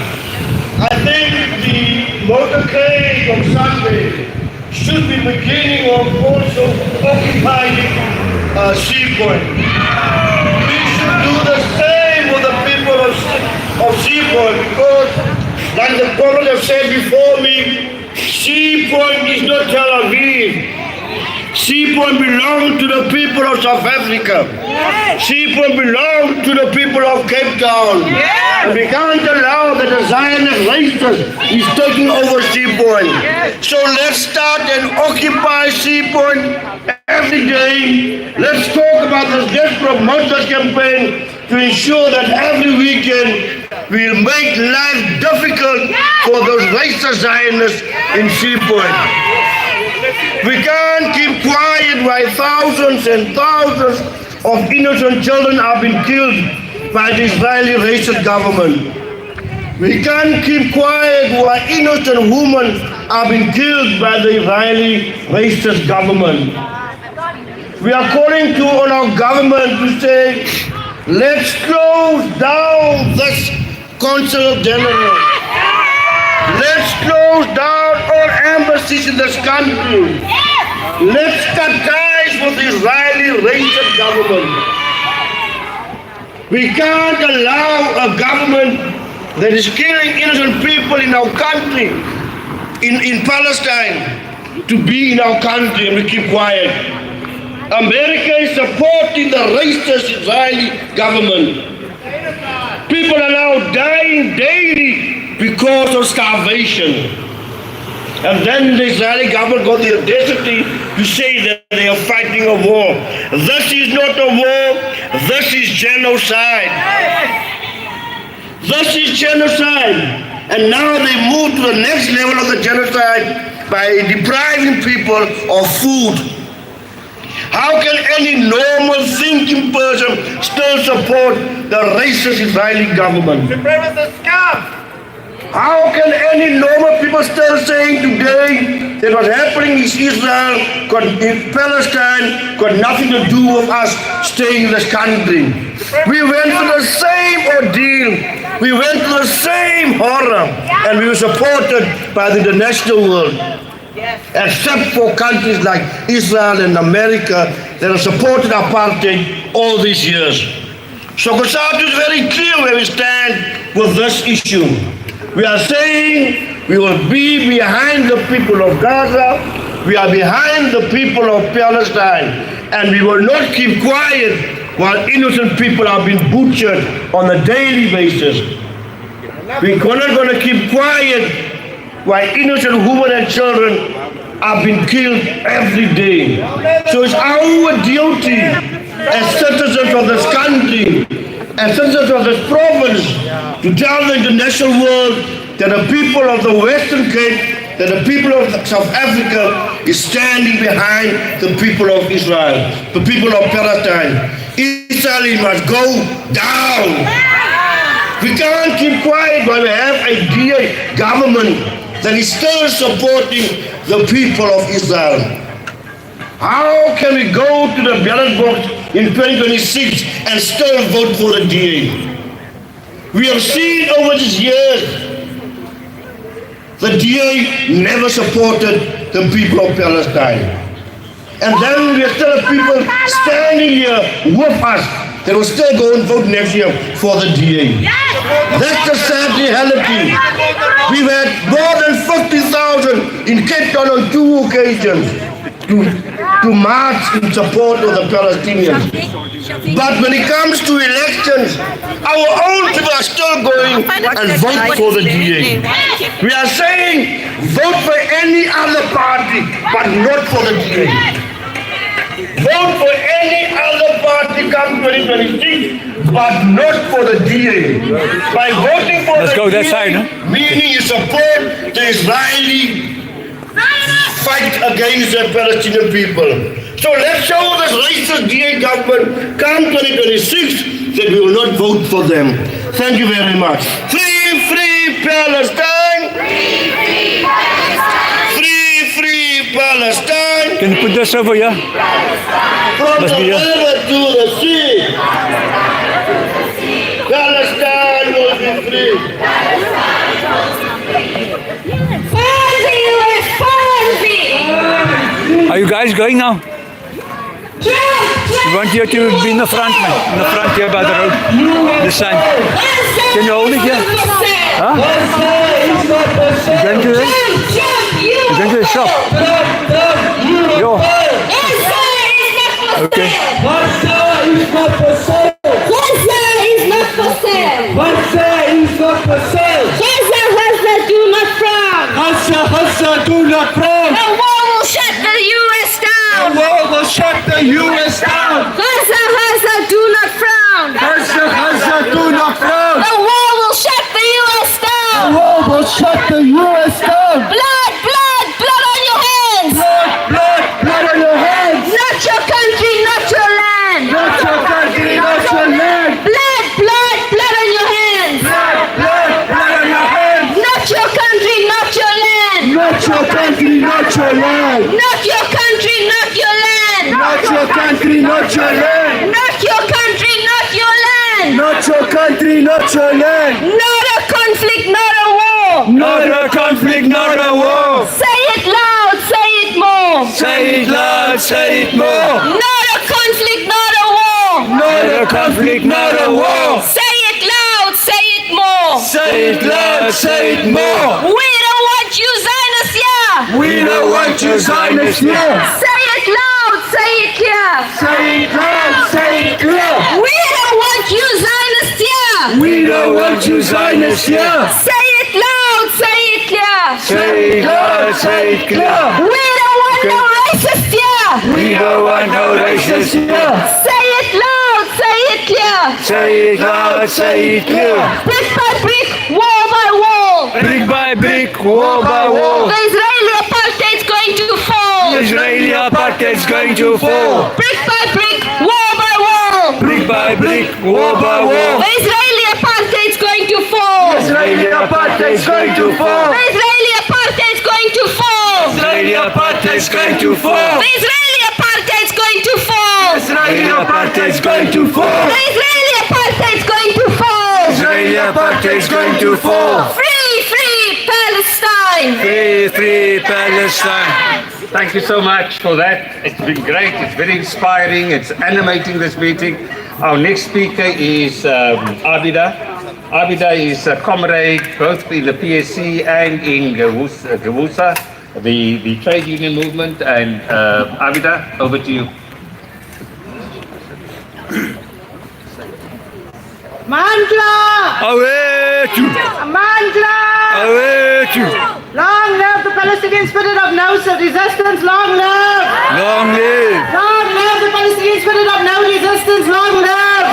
I think the motorcade on Sunday should be beginning of also occupying Sea Point. We should do the same with the people of Sea Point, because like the comrades have said before me, Sea Point is not Tel Aviv. Sea Point belongs to the people of South Africa. Yes. Sea Point belongs to the people of Cape Town. Yes. And we can't allow that the Zionist racist is taking over Sea Point. Yes. So let's start and occupy Sea Point every day. Let's talk about this desperate Monsters campaign to ensure that every weekend we'll make life difficult for those racist Zionists in Sea Point. We can't keep quiet while thousands and thousands of innocent children are being killed by the Israeli racist government. We can't keep quiet while innocent women have been killed by the Israeli racist government. We are calling on our government to say, let's close down this Consulate General. Let's close down all embassies in this country. Let's cut ties with the Israeli racist government. We can't allow a government that is killing innocent people in our country, in Palestine, to be in our country and we keep quiet. America is supporting the racist Israeli government. People are now dying daily because of starvation. And then the Israeli government got the audacity to say that they are fighting a war. This is not a war, this is genocide. This is genocide. And now they move to the next level of the genocide by depriving people of food. How can any normal thinking person still support the racist Israeli government? How can any normal people still saying today that what's happening in Israel, in Palestine, got nothing to do with us staying in this country? We went through the same ordeal. We went through the same horror, and we were supported by the international world. Except for countries like Israel and America that have supported apartheid all these years. So Consulate is very clear where we stand with this issue. We are saying we will be behind the people of Gaza, we are behind the people of Palestine, and we will not keep quiet while innocent people are being butchered on a daily basis. We're not going to keep quiet while innocent women and children are being killed every day. So it's our duty as citizens of this country, as citizens of this province, to tell the international world that the people of the Western Cape, that the people of South Africa is standing behind the people of Israel, the people of Palestine. Israel must go down. We can't keep quiet when we have a DA government that is still supporting the people of Israel. How can we go to the ballot box in 2026 and still vote for the DA? We have seen over these years, the DA never supported the people of Palestine. And then we still have people standing here with us that will still go and vote next year for the DA. That's the sad reality. We've had more than 50,000 in Cape Town on 2 occasions to march in support of the Palestinians. But when it comes to elections, our own people are still going and vote for the DA. We are saying vote for any other party, but not for the DA. Vote for any other party come 2026, but not for the DA. By voting for the DA, meaning you support the Israeli fight against the Palestinian people. So let's show this racist DA government come 2026 that we will not vote for them. Thank you very much. Free, free Palestine! Free, free Palestine! Free, free Palestine! Can you put this over here? From the river to the sea, Palestine will be free. Are you guys going now? We want you to be in the front, man. In the front here by the road. This side. Can you hold it here? Huh? You going to it? You going to the shop? Yo. Okay. Gaza is not for sale. Gaza is not for sale. Gaza is not for sale. Gaza do not frown. Gaza do not frown. The war will shut the US down. The war will shut the US down. Gaza do not frown. Gaza do not frown. The war will shut the US down. The war will shut the US down. Blood, blood, blood on your hands. Blood, blood, blood on your hands. Not your country, not your land. Not your country, not your land. Blood, blood, blood on your hands. Blood, blood, blood on your hands. Not your country, not your land. Not your your land. Not your country, not your land. Not your country, not your land. Not your country, not your land. Not your country, not your land. Not a conflict, not a war. Not a conflict, not a war. Say it loud, say it more. Say it loud, say it more. Not a conflict, not a war. Not a conflict, not a war. Say it loud, say it more. Say it loud, say it more. We don't want you Zionists here. We don't want you Zionists here. Say it loud, say it clear. Say it loud, say it clear. We don't want you Zionists here. We don't want you Zionists here. Say it loud, say it clear. Say it loud, say it clear. We don't want no racists here. We don't want no racists here. Say it loud, say it clear. Say it loud, say it clear. Brick by brick, wall by wall. Brick by brick, wall by wall. The Israeli apartheid's going to fall. Israeli apartheid's going to fall. Brick by brick, wall by wall. Brick by brick, wall by wall. The Israeli apartheid's going to fall. Israeli apartheid's going to fall. The Israeli apartheid's going to fall. Israeli apartheid's going to fall. The Israeli apartheid's going to fall. Israeli apartheid's going to fall. The Israeli apartheid's going to fall. Israeli apartheid's going to fall. Free, free Palestine. Free, free Palestine. Thank you so much for that. It's been great. It's very inspiring. It's animating this meeting. Our next speaker is Abida. Abida is a comrade both in the PSC and in Gewusa, the trade union movement. And Abida, over to you. Mandla! Awaitu! Mandla! Awaitu! Long live the Palestinian spirit of no resistance, long live! Long live! Long live the Palestinian spirit of no resistance, long live!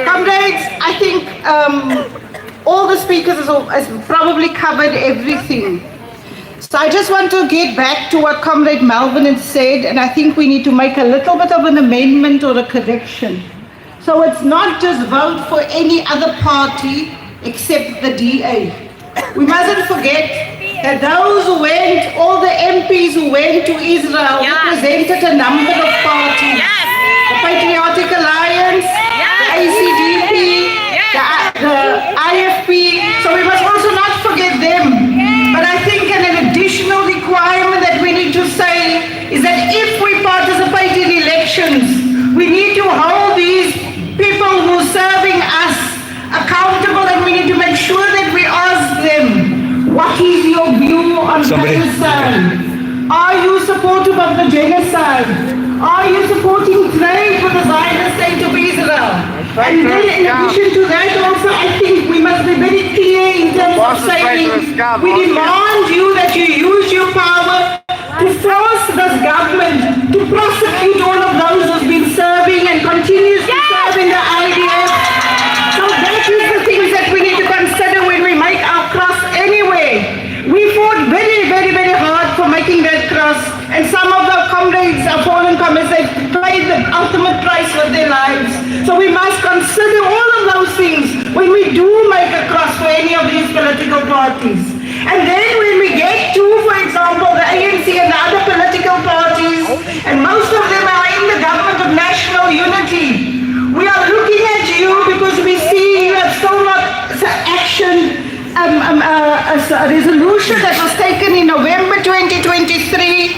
Comrades, I think all the speakers has probably covered everything. So I just want to get back to what Comrade Melvin had said, and I think we need to make a little bit of an amendment or a correction. So it's not just vote for any other party except the DA. We mustn't forget that those who went, all the MPs who went to Israel represented a number of parties. The Patriotic Alliance, the ACDP, the IFP. So we must also not forget them. But I think an additional requirement that we need to say is that if we participate in elections, we need to hold these people who are serving us accountable, and we need to make sure that we ask them, what is your view on genocide? Are you supportive of the genocide? Are you supporting trade with the Zionist state of Israel? And then in addition to that also, I think we must be very clear in terms of saying, we demand you that you use your power to force this government to prosecute all of those who've been serving and continues to serve in the IDF. So that is the things that we need to consider when we make our cross anyway. We fought very, very, very hard for making that cross, and some of the comrades, our fallen comrades, they paid the ultimate price with their lives. So we must consider all of those things when we do make a cross for any of these political parties. And then when we get to, for example, the ANC and the other political parties, and most of them are in the government of national unity, we are looking at you because we see you have still not action. A resolution that was taken in November 2023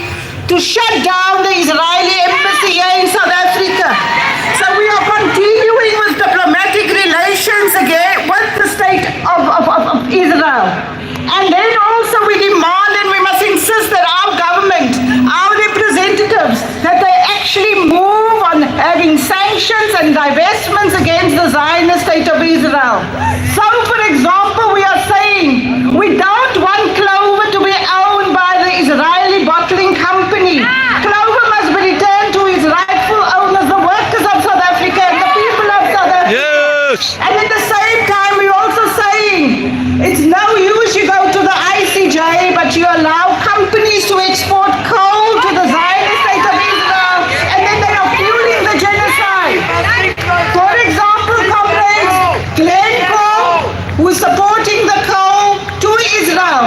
to shut down the Israeli embassy here in South Africa. So we are continuing with diplomatic relations again with the state of Israel. And then also we demand and we must insist that our government, our representatives, that they actually move on having sanctions and divestments against the Zionist state of Israel. So for example, we are saying we don't want Clover to be owned by the Israeli bottling company. Clover must be returned to its rightful owners, the workers of South Africa and the people of South Africa. Yes. And at the same time, we're also saying it's no use you go to the ICJ, but you allow companies to export coal to the Zionist state of Israel, and then they are fueling the genocide. For example, comrades, Glencoe, who is supporting the coal to Israel,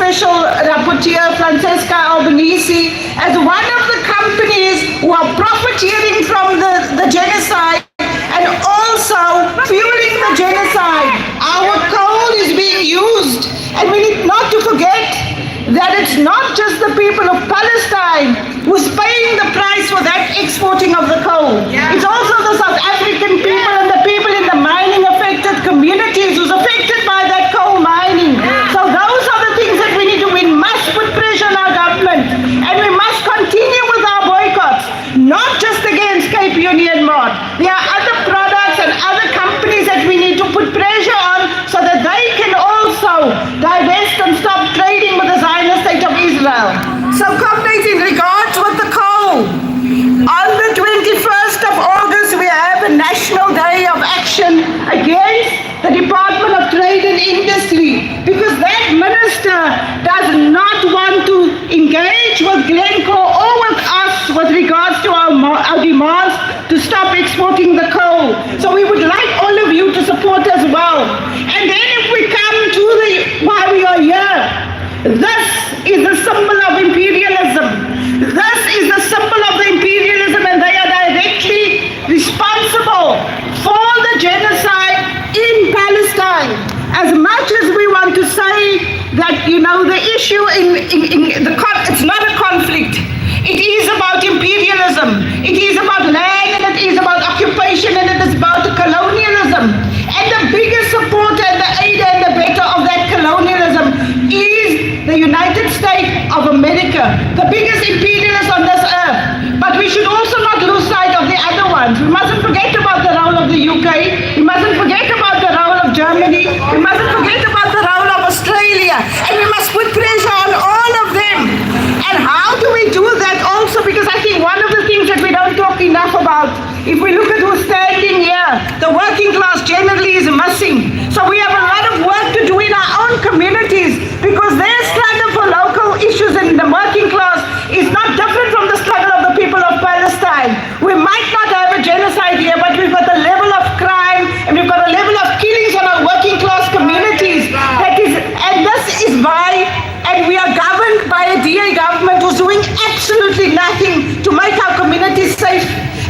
Special Rapporteur Francesca Albanese as one of the companies who are profiteering from the genocide and also fueling the genocide. Our coal is being used, and we need not to forget that it's not just the people of Palestine who's paying the price for that exporting of the coal. It's also the South African people and the people in the mining affected communities who's affected by that coal mining. So those are the things that we need to, we must put pressure on our government, and we must continue with our boycotts, not just against Cape Union Mart. There are other products and other companies that we need to put pressure on so that they can also divest and stop trading with the Zionist State of Israel. So comrades, in regards with the coal, on the 21st of August we have a National Day of Action against the Department of Trade and Industry, because that minister does not want to engage with Glencore or with us with regards to our demands to stop exporting the coal. So we would like all of you to support as well. And then if we come to why we are here, this is the symbol of imperialism. This is the symbol of the imperialism, and they are directly responsible for the genocide in Palestine. As much as we want to say that, you know, the issue it's not a conflict. It is about imperialism. It is about land, and it is about occupation, and it is about colonialism. And the biggest supporter and the aider and the better of that colonialism is the United States of America, the biggest imperialist on this earth. But we should also not lose sight of the other ones. We mustn't forget about the role of the UK. We mustn't forget about the role of Germany. We mustn't forget about the role of Australia. And we must put pressure on all of them. And how do we do that also? Because I think one of the things that we don't talk enough about, if we look at who's standing here, the working class generally is missing. So we have a lot of work to do in our own communities, because their struggle for local issues in the working class is not different from the struggle of the people of Palestine. We might not have a genocide here, but we've got a level of crime and we've got a level of killings on our working class communities. And this is why, and we are governed by a DA government who's doing absolutely nothing to make our communities safe.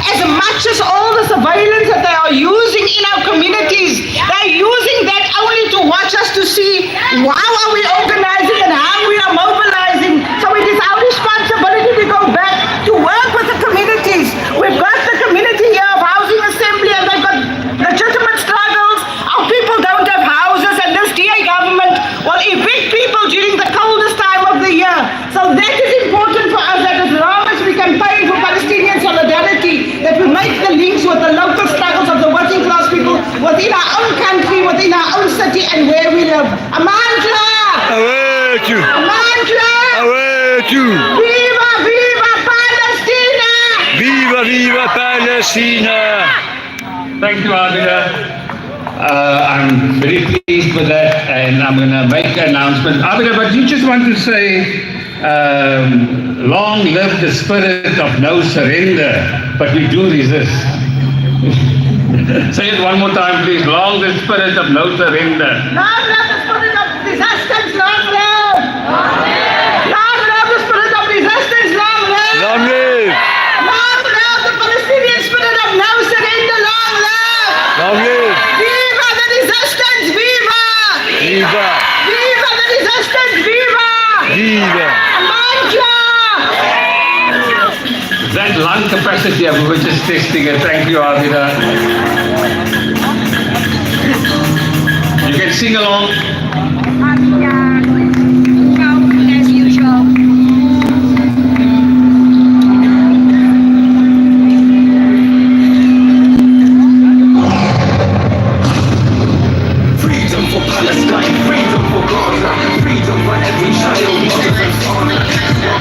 As much as all the surveillance that they are using in our communities, they're using that only to watch us to see how are we organizing and how we are mobilizing. So it is our responsibility to go back to work with the communities. We've got the community here of housing assembly, and they've got legitimate struggles. Our people don't have houses, and this DA government will evict people during the coldest time of the year. So that is important for us, that as long as we campaign for Palestinian solidarity, that we make the links with the local struggles of the working class people within our own country, within our own city, and where we live. Amandla! Amandla! Viva, viva Palestina! Viva, viva Palestina! Thank you, Abida. I'm very pleased with that, and I'm going to make an announcement. Abida, but you just want to say, long live the spirit of no surrender, but we do resist. Say it one more time, please. Long live the spirit of no surrender. Long live the spirit of resistance, long live! Long live the spirit of resistance, long live! Long live! Long live the Palestinian spirit of no surrender, long live! Long live! Viva the resistance, viva! Viva! Viva the resistance, viva! Viva! Amandla! That lung capacity, we were just testing it. Thank you, Abida. You can sing along. As usual. Freedom for Palestine, freedom for Gaza, freedom for every child, mother and father.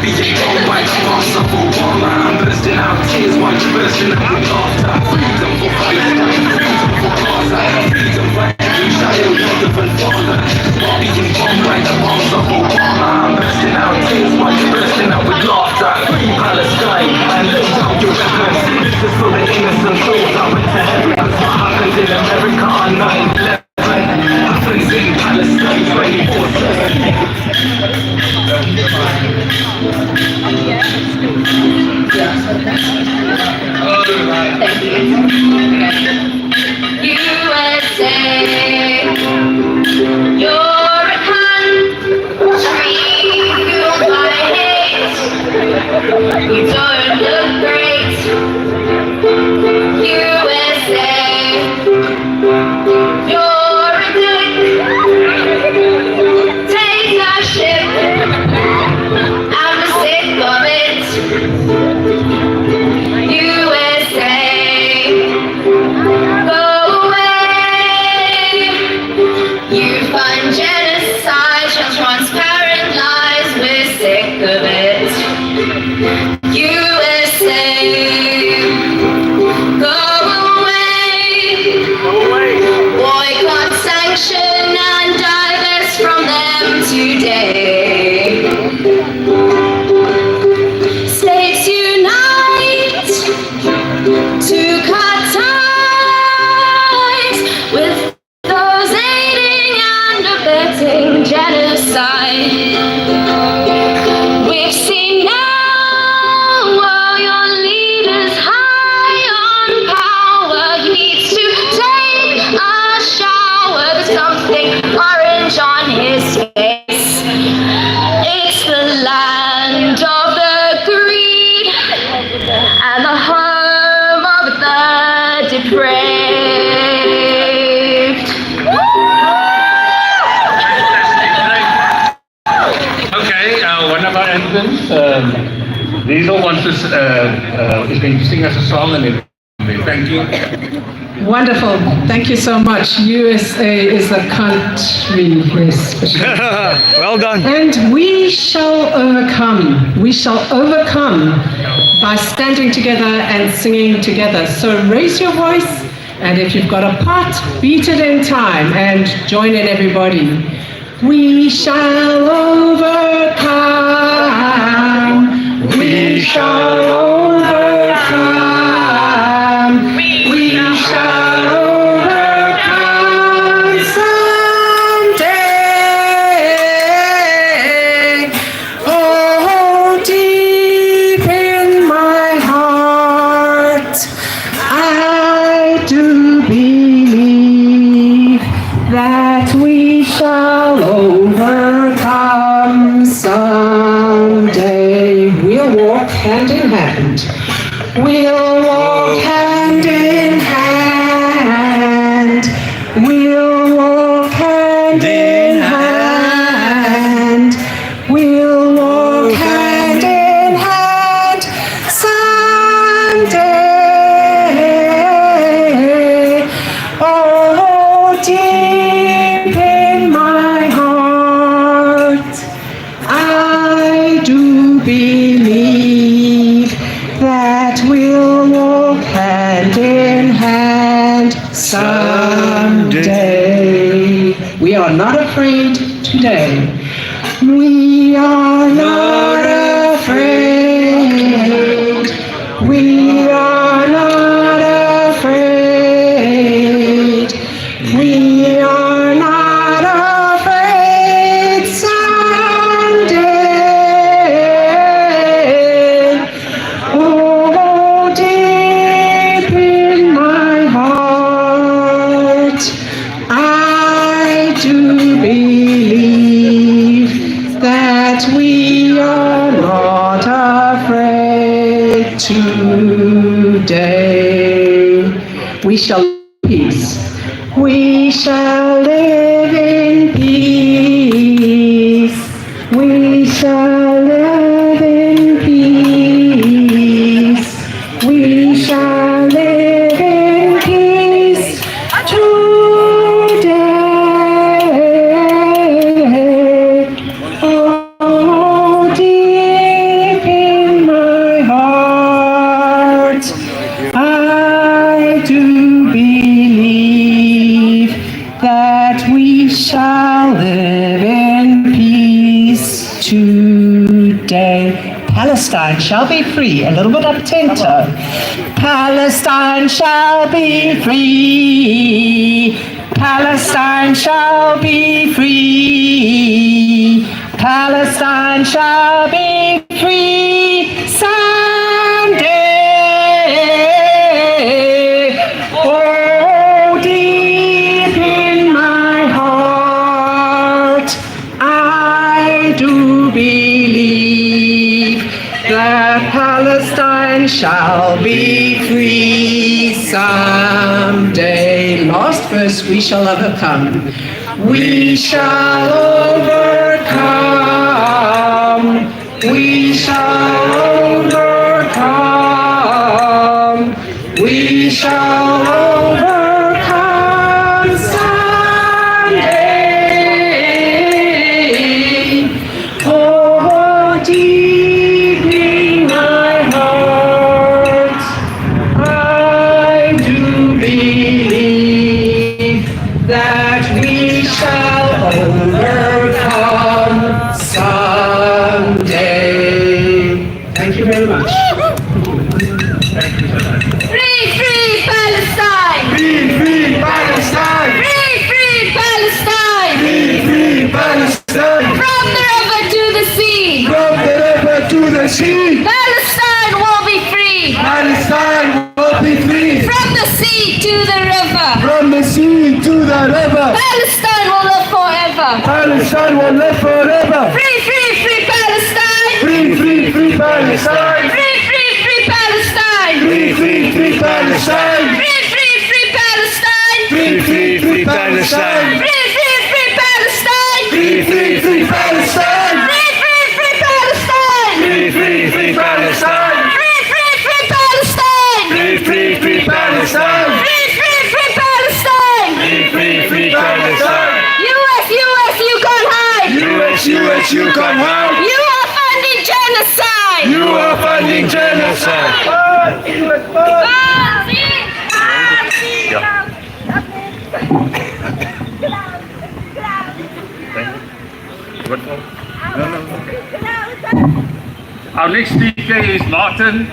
Being told by the boss of Obama, I'm bursting out tears while you're bursting out with laughter. Freedom for Palestine, freedom for Gaza, freedom for every child, mother and father. Being told by the boss of Obama, I'm bursting out tears while you're bursting out with laughter. Free Palestine, and lay down your weapons. This is for the innocent souls that went to heaven. That's what happened in America on 9/11. Happens in Palestine 24/7. USA, you're a country fueled by hate. You don't look great. USA, you're a dick. Take our ship. I'm sick of it. USA, go away. You fund genocide, show transparent lies. We're sick of it. USA, go away. Boycott, sanction, and divest from them today. States unite to cut ties with those aiding and abetting genocide. We've seen now all your leaders high on power. He needs to take a shower. There's something orange on his face. It's the land of the greed and the home of the depraved. Okay, one of our anthems, Diesel wants to, is going to sing us a song and then thank you. Wonderful. Thank you so much. USA is a country. Yes, for sure. Well done. And we shall overcome. We shall overcome by standing together and singing together. So raise your voice, and if you've got a part, beat it in time and join in, everybody. We shall overcome. We shall overcome. We shall overcome someday. Oh, deep in my heart, I do believe that we shall overcome someday. We'll walk hand in hand. We'll walk hand in hand. We'll walk hand in hand. We'll walk hand in hand someday. Oh, deep in my heart, I do believe that we'll walk hand in hand someday. We are not afraid today. We are not afraid. We are not afraid. We are not afraid someday. Oh, deep in my heart, I do believe that we are not afraid today. We shall live in peace. We shall live in peace. We shall live in peace. We shall live in peace today. Oh, deep in my heart, I do believe that we shall live in peace today. Palestine shall be free. A little bit up tempo. Palestine shall be free. Palestine shall be free. Palestine shall be free someday. Oh, deep in my heart, I do believe that Palestine shall be free someday. Last verse, we shall overcome. We shall overcome. We shall overcome. We shall overcome someday. Oh, deep in my heart, I do believe that we shall overcome someday. Thank you very much. Free, free Palestine! Free, free Palestine! Free, free Palestine! Free, free Palestine! From the river to the sea! From the river to the sea! Palestine will be free! Palestine will be free! From the sea to the river! From the sea to the river! Palestine will live forever! Palestine will live forever! Free, free, free Palestine! Free, free, free Palestine! Free, free, free Palestine! Free, free, free Palestine! Free, free, free Palestine! Free, free, free Palestine! Free, free, free Palestine! Free, free, free Palestine! Free, free, free Palestine! Free, free, free Palestine! Free, free, free Palestine! Free, free, free Palestine! Free, free, free Palestine! Free, free, free Palestine! US, US, you can't hide! US, US, you can't hide! You are funding genocide! You are funding genocide! Our next speaker is Martin.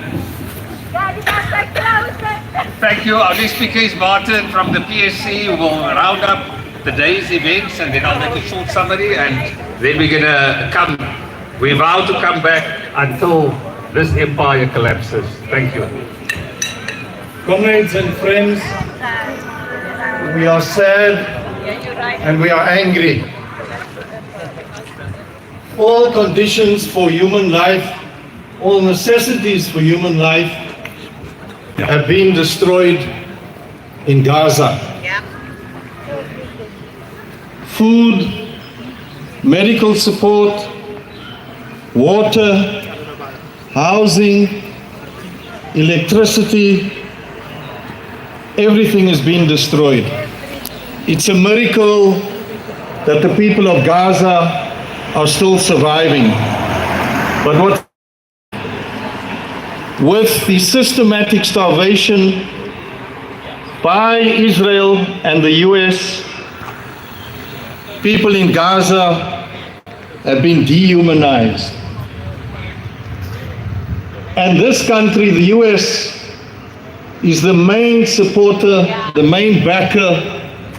Thank you. Our next speaker is Martin from the PSC, who will round up the day's events, and then I'll make a short summary, and then we're going to come. We vow to come back until this empire collapses. Thank you. Comrades and friends, we are sad and we are angry. All conditions for human life, all necessities for human life have been destroyed in Gaza. Food, medical support, water, housing, electricity, everything has been destroyed. It's a miracle that the people of Gaza are still surviving. But with the systematic starvation by Israel and the US, people in Gaza have been dehumanized. And this country, the US, is the main supporter, the main backer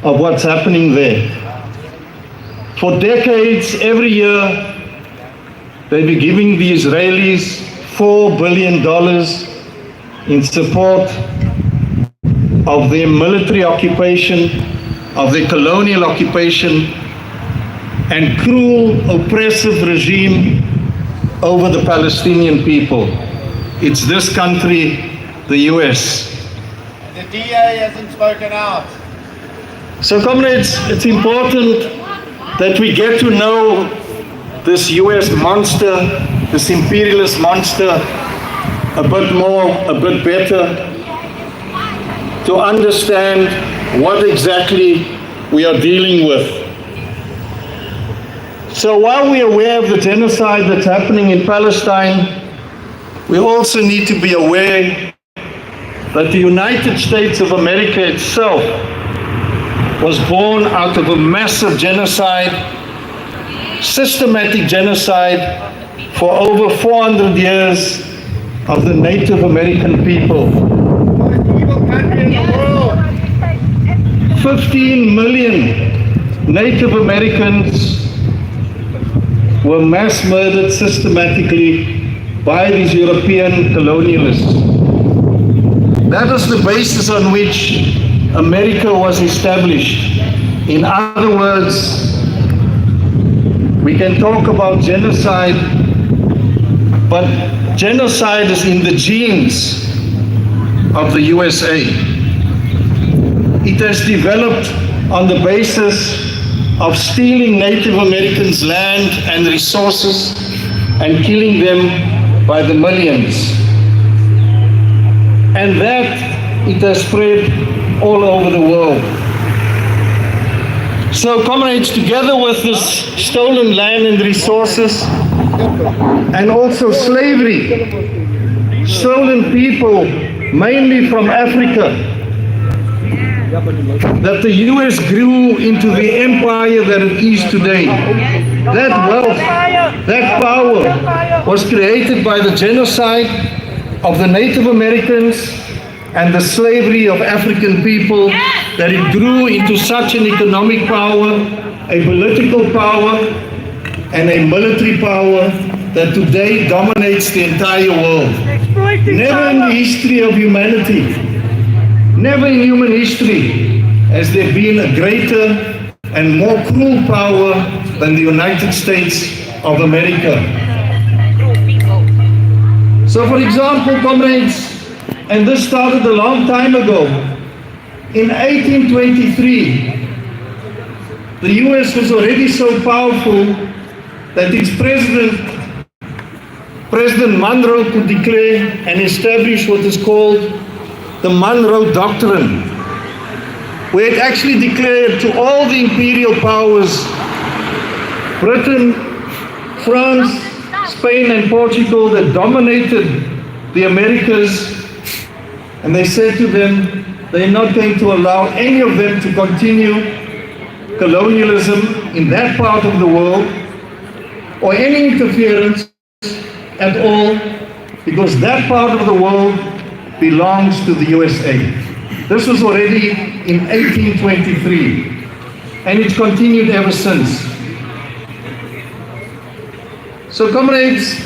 of what's happening there. For decades, every year, they've been giving the Israelis $4 billion in support of their military occupation, of their colonial occupation, and cruel, oppressive regime over the Palestinian people. It's this country, the US. The DA hasn't spoken out. So comrades, it's important that we get to know this US monster, this imperialist monster, a bit more, a bit better, to understand what exactly we are dealing with. So while we are aware of the genocide that's happening in Palestine, we also need to be aware that the United States of America itself was born out of a massive genocide, systematic genocide for over 400 years of the Native American people. 15 million Native Americans were mass murdered systematically by these European colonialists. That is the basis on which America was established. In other words, we can talk about genocide, but genocide is in the genes of the USA. It has developed on the basis of stealing Native Americans' land and resources and killing them by the millions. And that, it has spread all over the world. So comrades, together with this stolen land and resources, and also slavery, stolen people, mainly from Africa, that the US grew into the empire that it is today. That wealth, that power was created by the genocide of the Native Americans and the slavery of African people, that it grew into such an economic power, a political power, and a military power that today dominates the entire world. Never in the history of humanity, never in human history has there been a greater and more cruel power than the United States of America. So for example, comrades, and this started a long time ago, in 1823, the US was already so powerful that its President Monroe, could declare and establish what is called the Monroe Doctrine, where it actually declared to all the imperial powers, Britain, France, Spain and Portugal, that dominated the Americas, and they said to them, they're not going to allow any of them to continue colonialism in that part of the world, or any interference at all, because that part of the world belongs to the USA. This was already in 1823, and it's continued ever since. So comrades,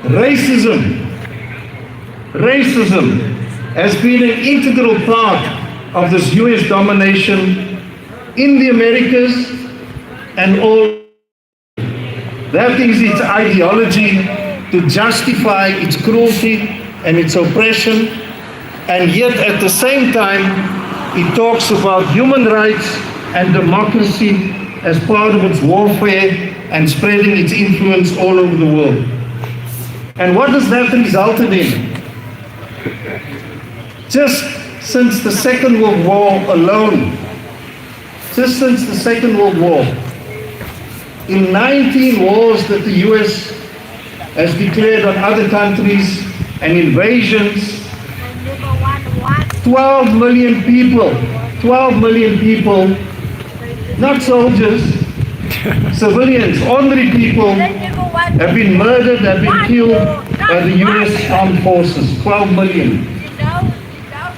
racism has been an integral part of this US domination in the Americas and all. That is its ideology, to justify its cruelty and its oppression, and yet at the same time it talks about human rights and democracy as part of its warfare and spreading its influence all over the world. And what has that resulted in? Just since the Second World War alone, in 19 wars that the US has declared on other countries and invasions, 12 million people, not soldiers, civilians, ordinary people, have been murdered, have been killed by the US armed forces, 12 million.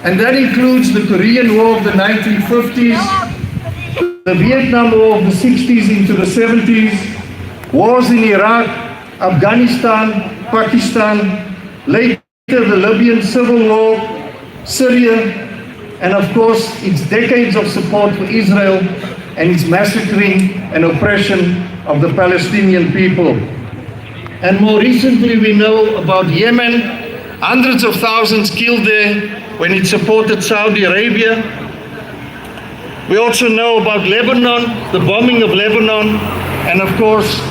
And that includes the Korean War of the 1950s, the Vietnam War of the 60s into the 70s, wars in Iraq, Afghanistan, Pakistan, later the Libyan Civil War, Syria, and of course its decades of support for Israel and its massacring and oppression of the Palestinian people. And more recently we know about Yemen, hundreds of thousands killed there when it supported Saudi Arabia. We also know about Lebanon, the bombing of Lebanon, and of course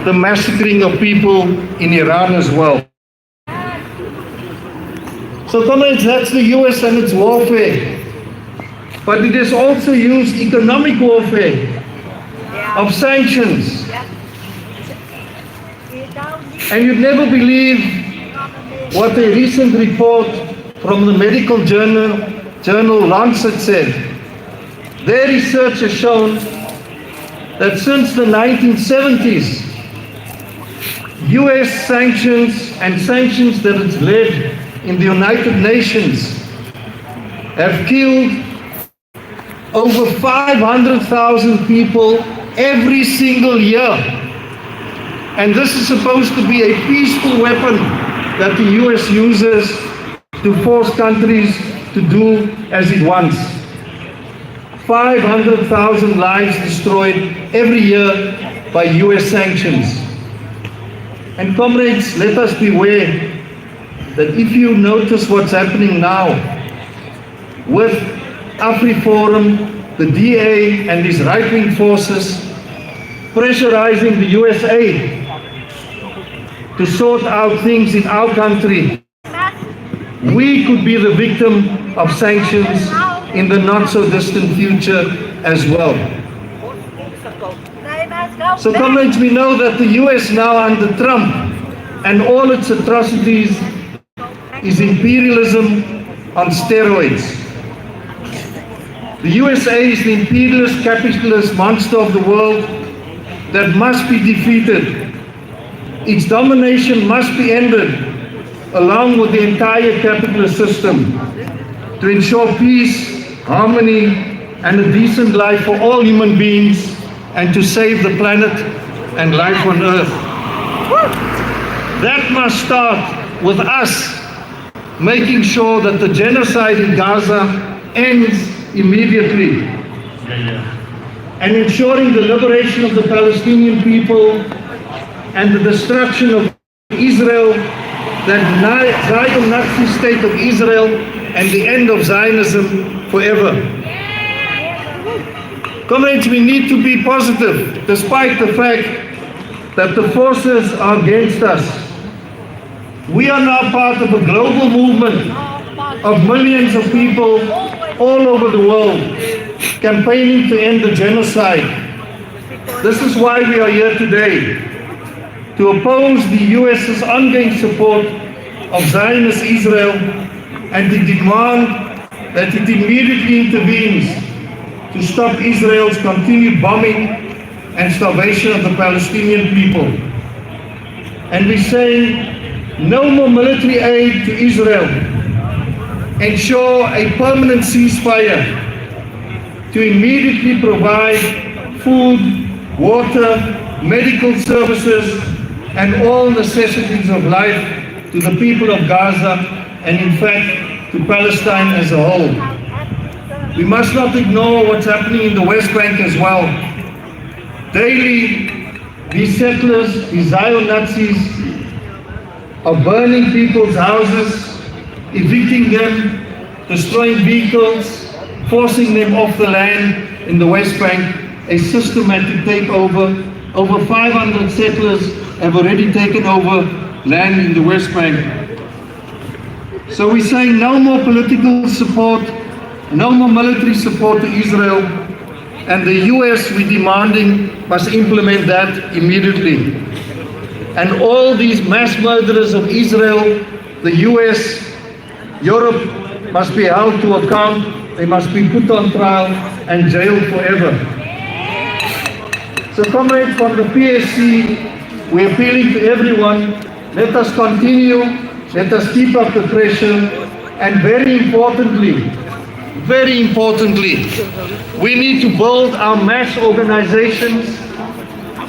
the massacring of people in Iran as well. So comrades, that's the US and its warfare. But it has also used economic warfare of sanctions. And you'd never believe what a recent report from the medical journal Lancet said. Their research has shown that since the 1970s, US sanctions and sanctions that it's led in the United Nations have killed over 500,000 people every single year. And this is supposed to be a peaceful weapon that the US uses to force countries to do as it wants. 500,000 lives destroyed every year by US sanctions. And comrades, let us beware that if you notice what's happening now with AfriForum, the DA and his right-wing forces pressurizing the USA to sort out things in our country, we could be the victim of sanctions in the not-so-distant future as well. So comrades, we know that the US now under Trump and all its atrocities is imperialism on steroids. The USA is the imperialist capitalist monster of the world that must be defeated. Its domination must be ended along with the entire capitalist system to ensure peace, harmony, and a decent life for all human beings and to save the planet and life on Earth. That must start with us making sure that the genocide in Gaza ends immediately and ensuring the liberation of the Palestinian people and the destruction of Israel, that Nazi state of Israel, and the end of Zionism forever. Comrades, we need to be positive despite the fact that the forces are against us. We are now part of a global movement of millions of people all over the world campaigning to end the genocide. This is why we are here today, to oppose the US's ongoing support of Zionist Israel and to demand that it immediately intervenes to stop Israel's continued bombing and starvation of the Palestinian people. And we say no more military aid to Israel. Ensure a permanent ceasefire to immediately provide food, water, medical services, and all necessities of life to the people of Gaza and in fact to Palestine as a whole. We must not ignore what's happening in the West Bank as well. Daily, these settlers, these Zio-Nazis, are burning people's houses, evicting them, destroying vehicles, forcing them off the land in the West Bank, a systematic takeover. Over 500 settlers have already taken over land in the West Bank. So we're saying no more political support, no more military support to Israel, and the US, we're demanding, must implement that immediately. And all these mass murderers of Israel, the US, Europe, must be held to account. They must be put on trial and jailed forever. So comrades from the PSC, we're appealing to everyone, let us continue, let us keep up the pressure, and very importantly, we need to build our mass organizations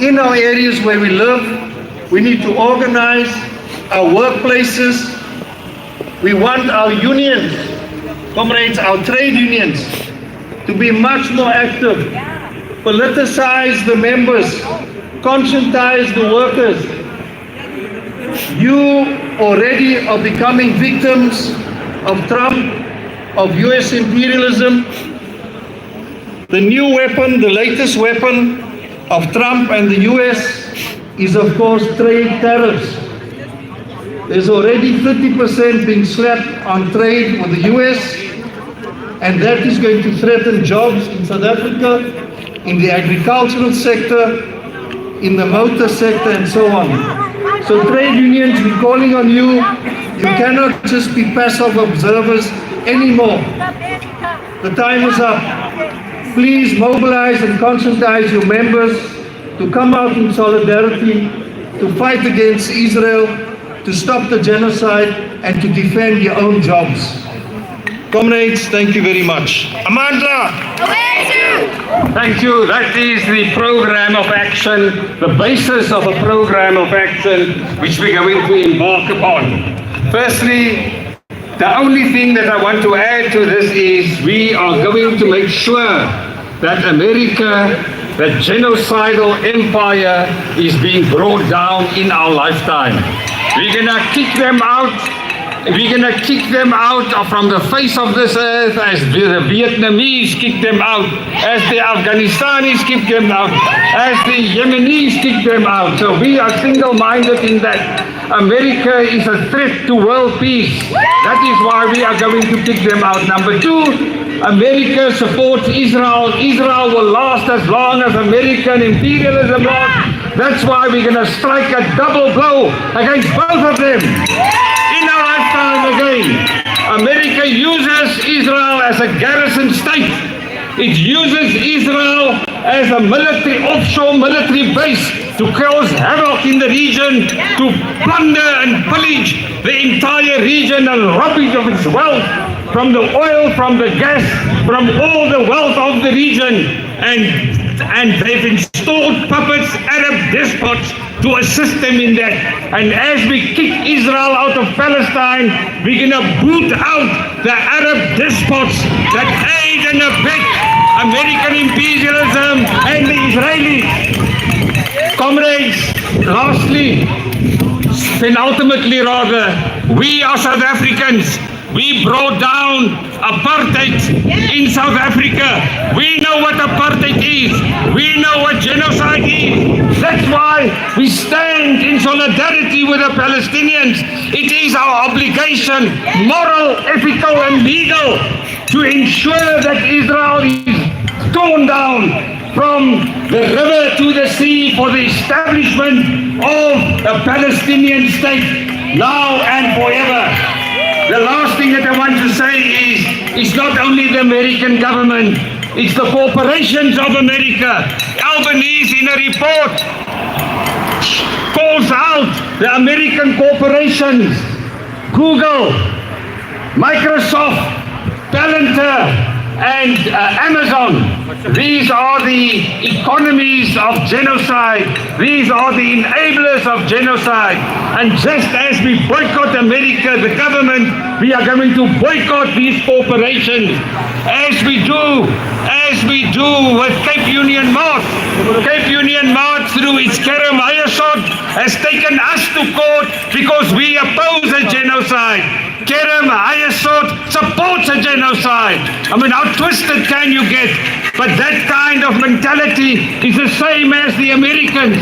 in our areas where we live. We need to organize our workplaces. We want our unions, comrades, our trade unions, to be much more active, politicize the members, conscientize the workers. You already are becoming victims of Trump, of US imperialism. The new weapon, the latest weapon of Trump and the US is of course trade tariffs. There's already 30% being slapped on trade with the US, and that is going to threaten jobs in South Africa, in the agricultural sector, in the motor sector, and so on. So trade unions, we're calling on you. You cannot just be passive observers anymore. The time is up. Please mobilize and conscientize your members to come out in solidarity, to fight against Israel, to stop the genocide, and to defend your own jobs. Comrades, thank you very much. Amandla! Thank you. That is the program of action, the basis of a program of action which we're going to embark upon. Firstly, the only thing that I want to add to this is we are going to make sure that America, that genocidal empire, is being brought down in our lifetime. We're going to kick them out. We're going to kick them out from the face of this earth as the Vietnamese kick them out, as the Afghanis kick them out, as the Yemenis kick them out. So we are single-minded in that. America is a threat to world peace. That is why we are going to kick them out. Number two, America supports Israel. Israel will last as long as American imperialism lasts. That's why we're going to strike a double blow against both of them. In our lifetime again, America uses Israel as a garrison state. It uses Israel as a offshore military base to cause havoc in the region, to plunder and pillage the entire region and rob it of its wealth, from the oil, from the gas, from all the wealth of the region. And they've installed puppets, Arab despots, to assist them in that. And as we kick Israel out of Palestine, we're going to boot out the Arab despots that aid and abet American imperialism and the Israelis. Comrades, lastly, penultimately rather, we are South Africans. We brought down apartheid in South Africa. We know what apartheid is. We know what genocide is. That's why we stand in solidarity with the Palestinians. It is our obligation, moral, ethical, and legal, to ensure that Israel is torn down from the river to the sea for the establishment of a Palestinian state now and forever. The last thing that I want to say is, it's not only the American government, it's the corporations of America. Albanese in a report calls out the American corporations, Google, Microsoft, Palantir, and Amazon. These are the economies of genocide. These are the enablers of genocide. And just as we boycott America, the government, we are going to boycott these corporations, as we do with Cape Union Mart. Cape Union Mart, through its Kerem Ayesot, has taken us to court because we oppose a genocide. Kerem Ayesot supports a genocide. I mean, how twisted can you get? But that kind of mentality is the same as the Americans.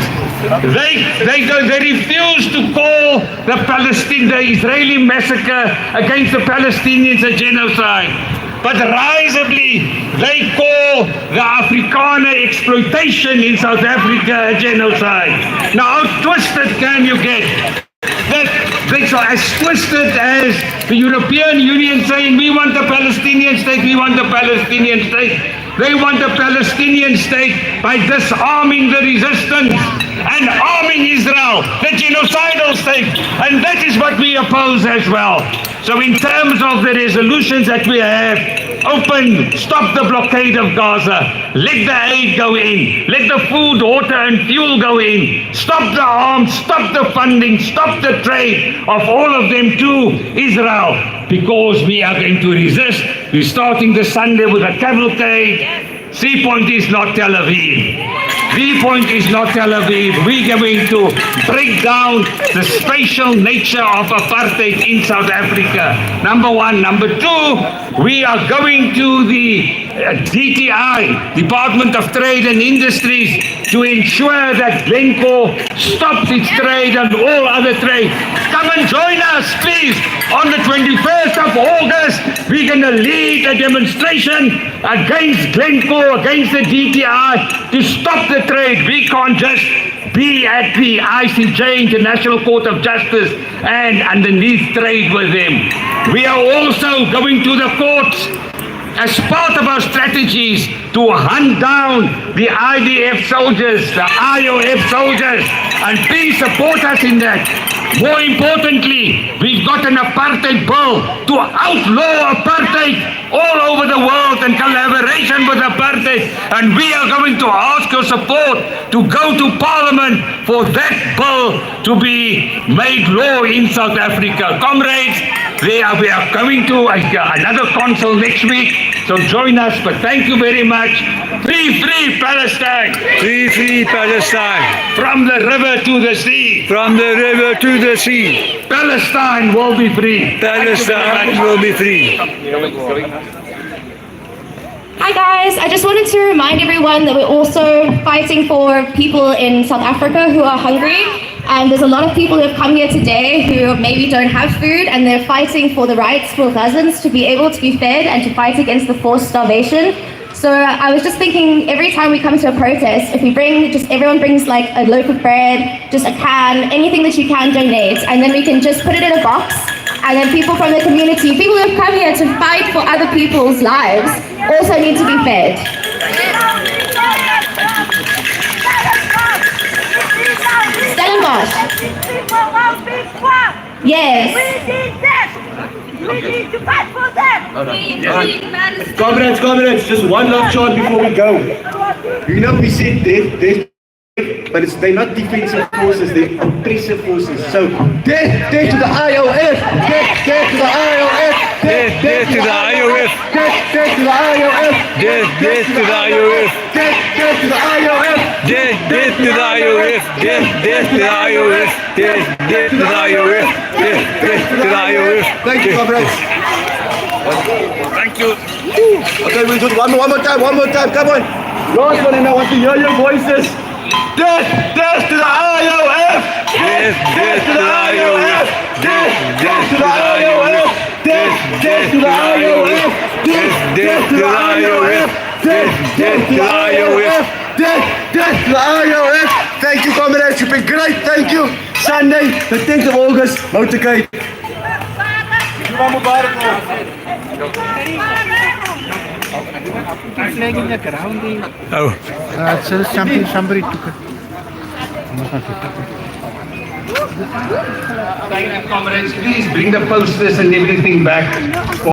They refuse to call the Israeli massacre against the Palestinians a genocide. But risibly, they call the Afrikaner exploitation in South Africa a genocide. Now, how twisted can you get? That's as twisted as the European Union saying, we want a Palestinian state, we want a Palestinian state. They want a Palestinian state by disarming the resistance and arming Israel, the genocidal state. And that is what we oppose as well. So in terms of the resolutions that we have, open, stop the blockade of Gaza, let the aid go in, let the food, water and fuel go in, stop the arms, stop the funding, stop the trade of all of them to Israel, because we are going to resist. We're starting this Sunday with a cavalcade. 3 point is not Tel Aviv. 3 point is not Tel Aviv. We're going to break down the spatial nature of apartheid in South Africa. Number one. Number two, we are going to the DTI, Department of Trade and Industries, to ensure that Glencore stops its trade and all other trade. Come and join us, please. On the 21st of August, we're going to lead a demonstration against Glencore, against the DTI, to stop the trade. We can't just be at the ICJ, International Court of Justice, and underneath trade with them. We are also going to the courts as part of our strategies to hunt down the IDF soldiers, the IOF soldiers, and please support us in that. More importantly, we've got an apartheid bill to outlaw apartheid all over the world and collaboration with apartheid. And we are going to ask your support to go to Parliament for that bill to be made law in South Africa. Comrades, we are going to another council next week, so join us. But thank you very much. Free, free Palestine. Free, free Palestine. From the river to the sea. From the river to the sea. Palestine will be free. Palestine will be free. Hi guys, I just wanted to remind everyone that we're also fighting for people in South Africa who are hungry. And there's a lot of people who have come here today who maybe don't have food, and they're fighting for the rights for cousins to be able to be fed and to fight against the forced starvation. So I was just thinking, every time we come to a protest, if we bring, just everyone brings like a loaf of bread, just a can, anything that you can donate, and then we can just put it in a box, and then people from the community, people who have come here to fight for other people's lives, also need to be fed. Stellenbosch. Yes. We need to fight for them! Comrades, just one last chant before we go. You know, we said death, but they're not defensive forces, they're oppressive forces. So, death to the IOF! Death to the IOF! Death to the IOF! Death to the IOF! Death to the IOF! Death to the IOF! Death to the IOF! Death to the IOF! Death to the IOF! Death to the IOF! Thank you, comrades. Thank you. Okay, we'll do it one more time, come on. Last one, and I want to hear your voices. Death to the IOF! Death to the IOF! Death to the IOF! Death to the IOF! Death to the IOF! Death to the IOF! Death to the IOF! Thank you, comrades, you've been great, thank you. Sunday, the 10th of August, motorcade. Oh. Somebody took it. Comrades, please bring the posters and everything back.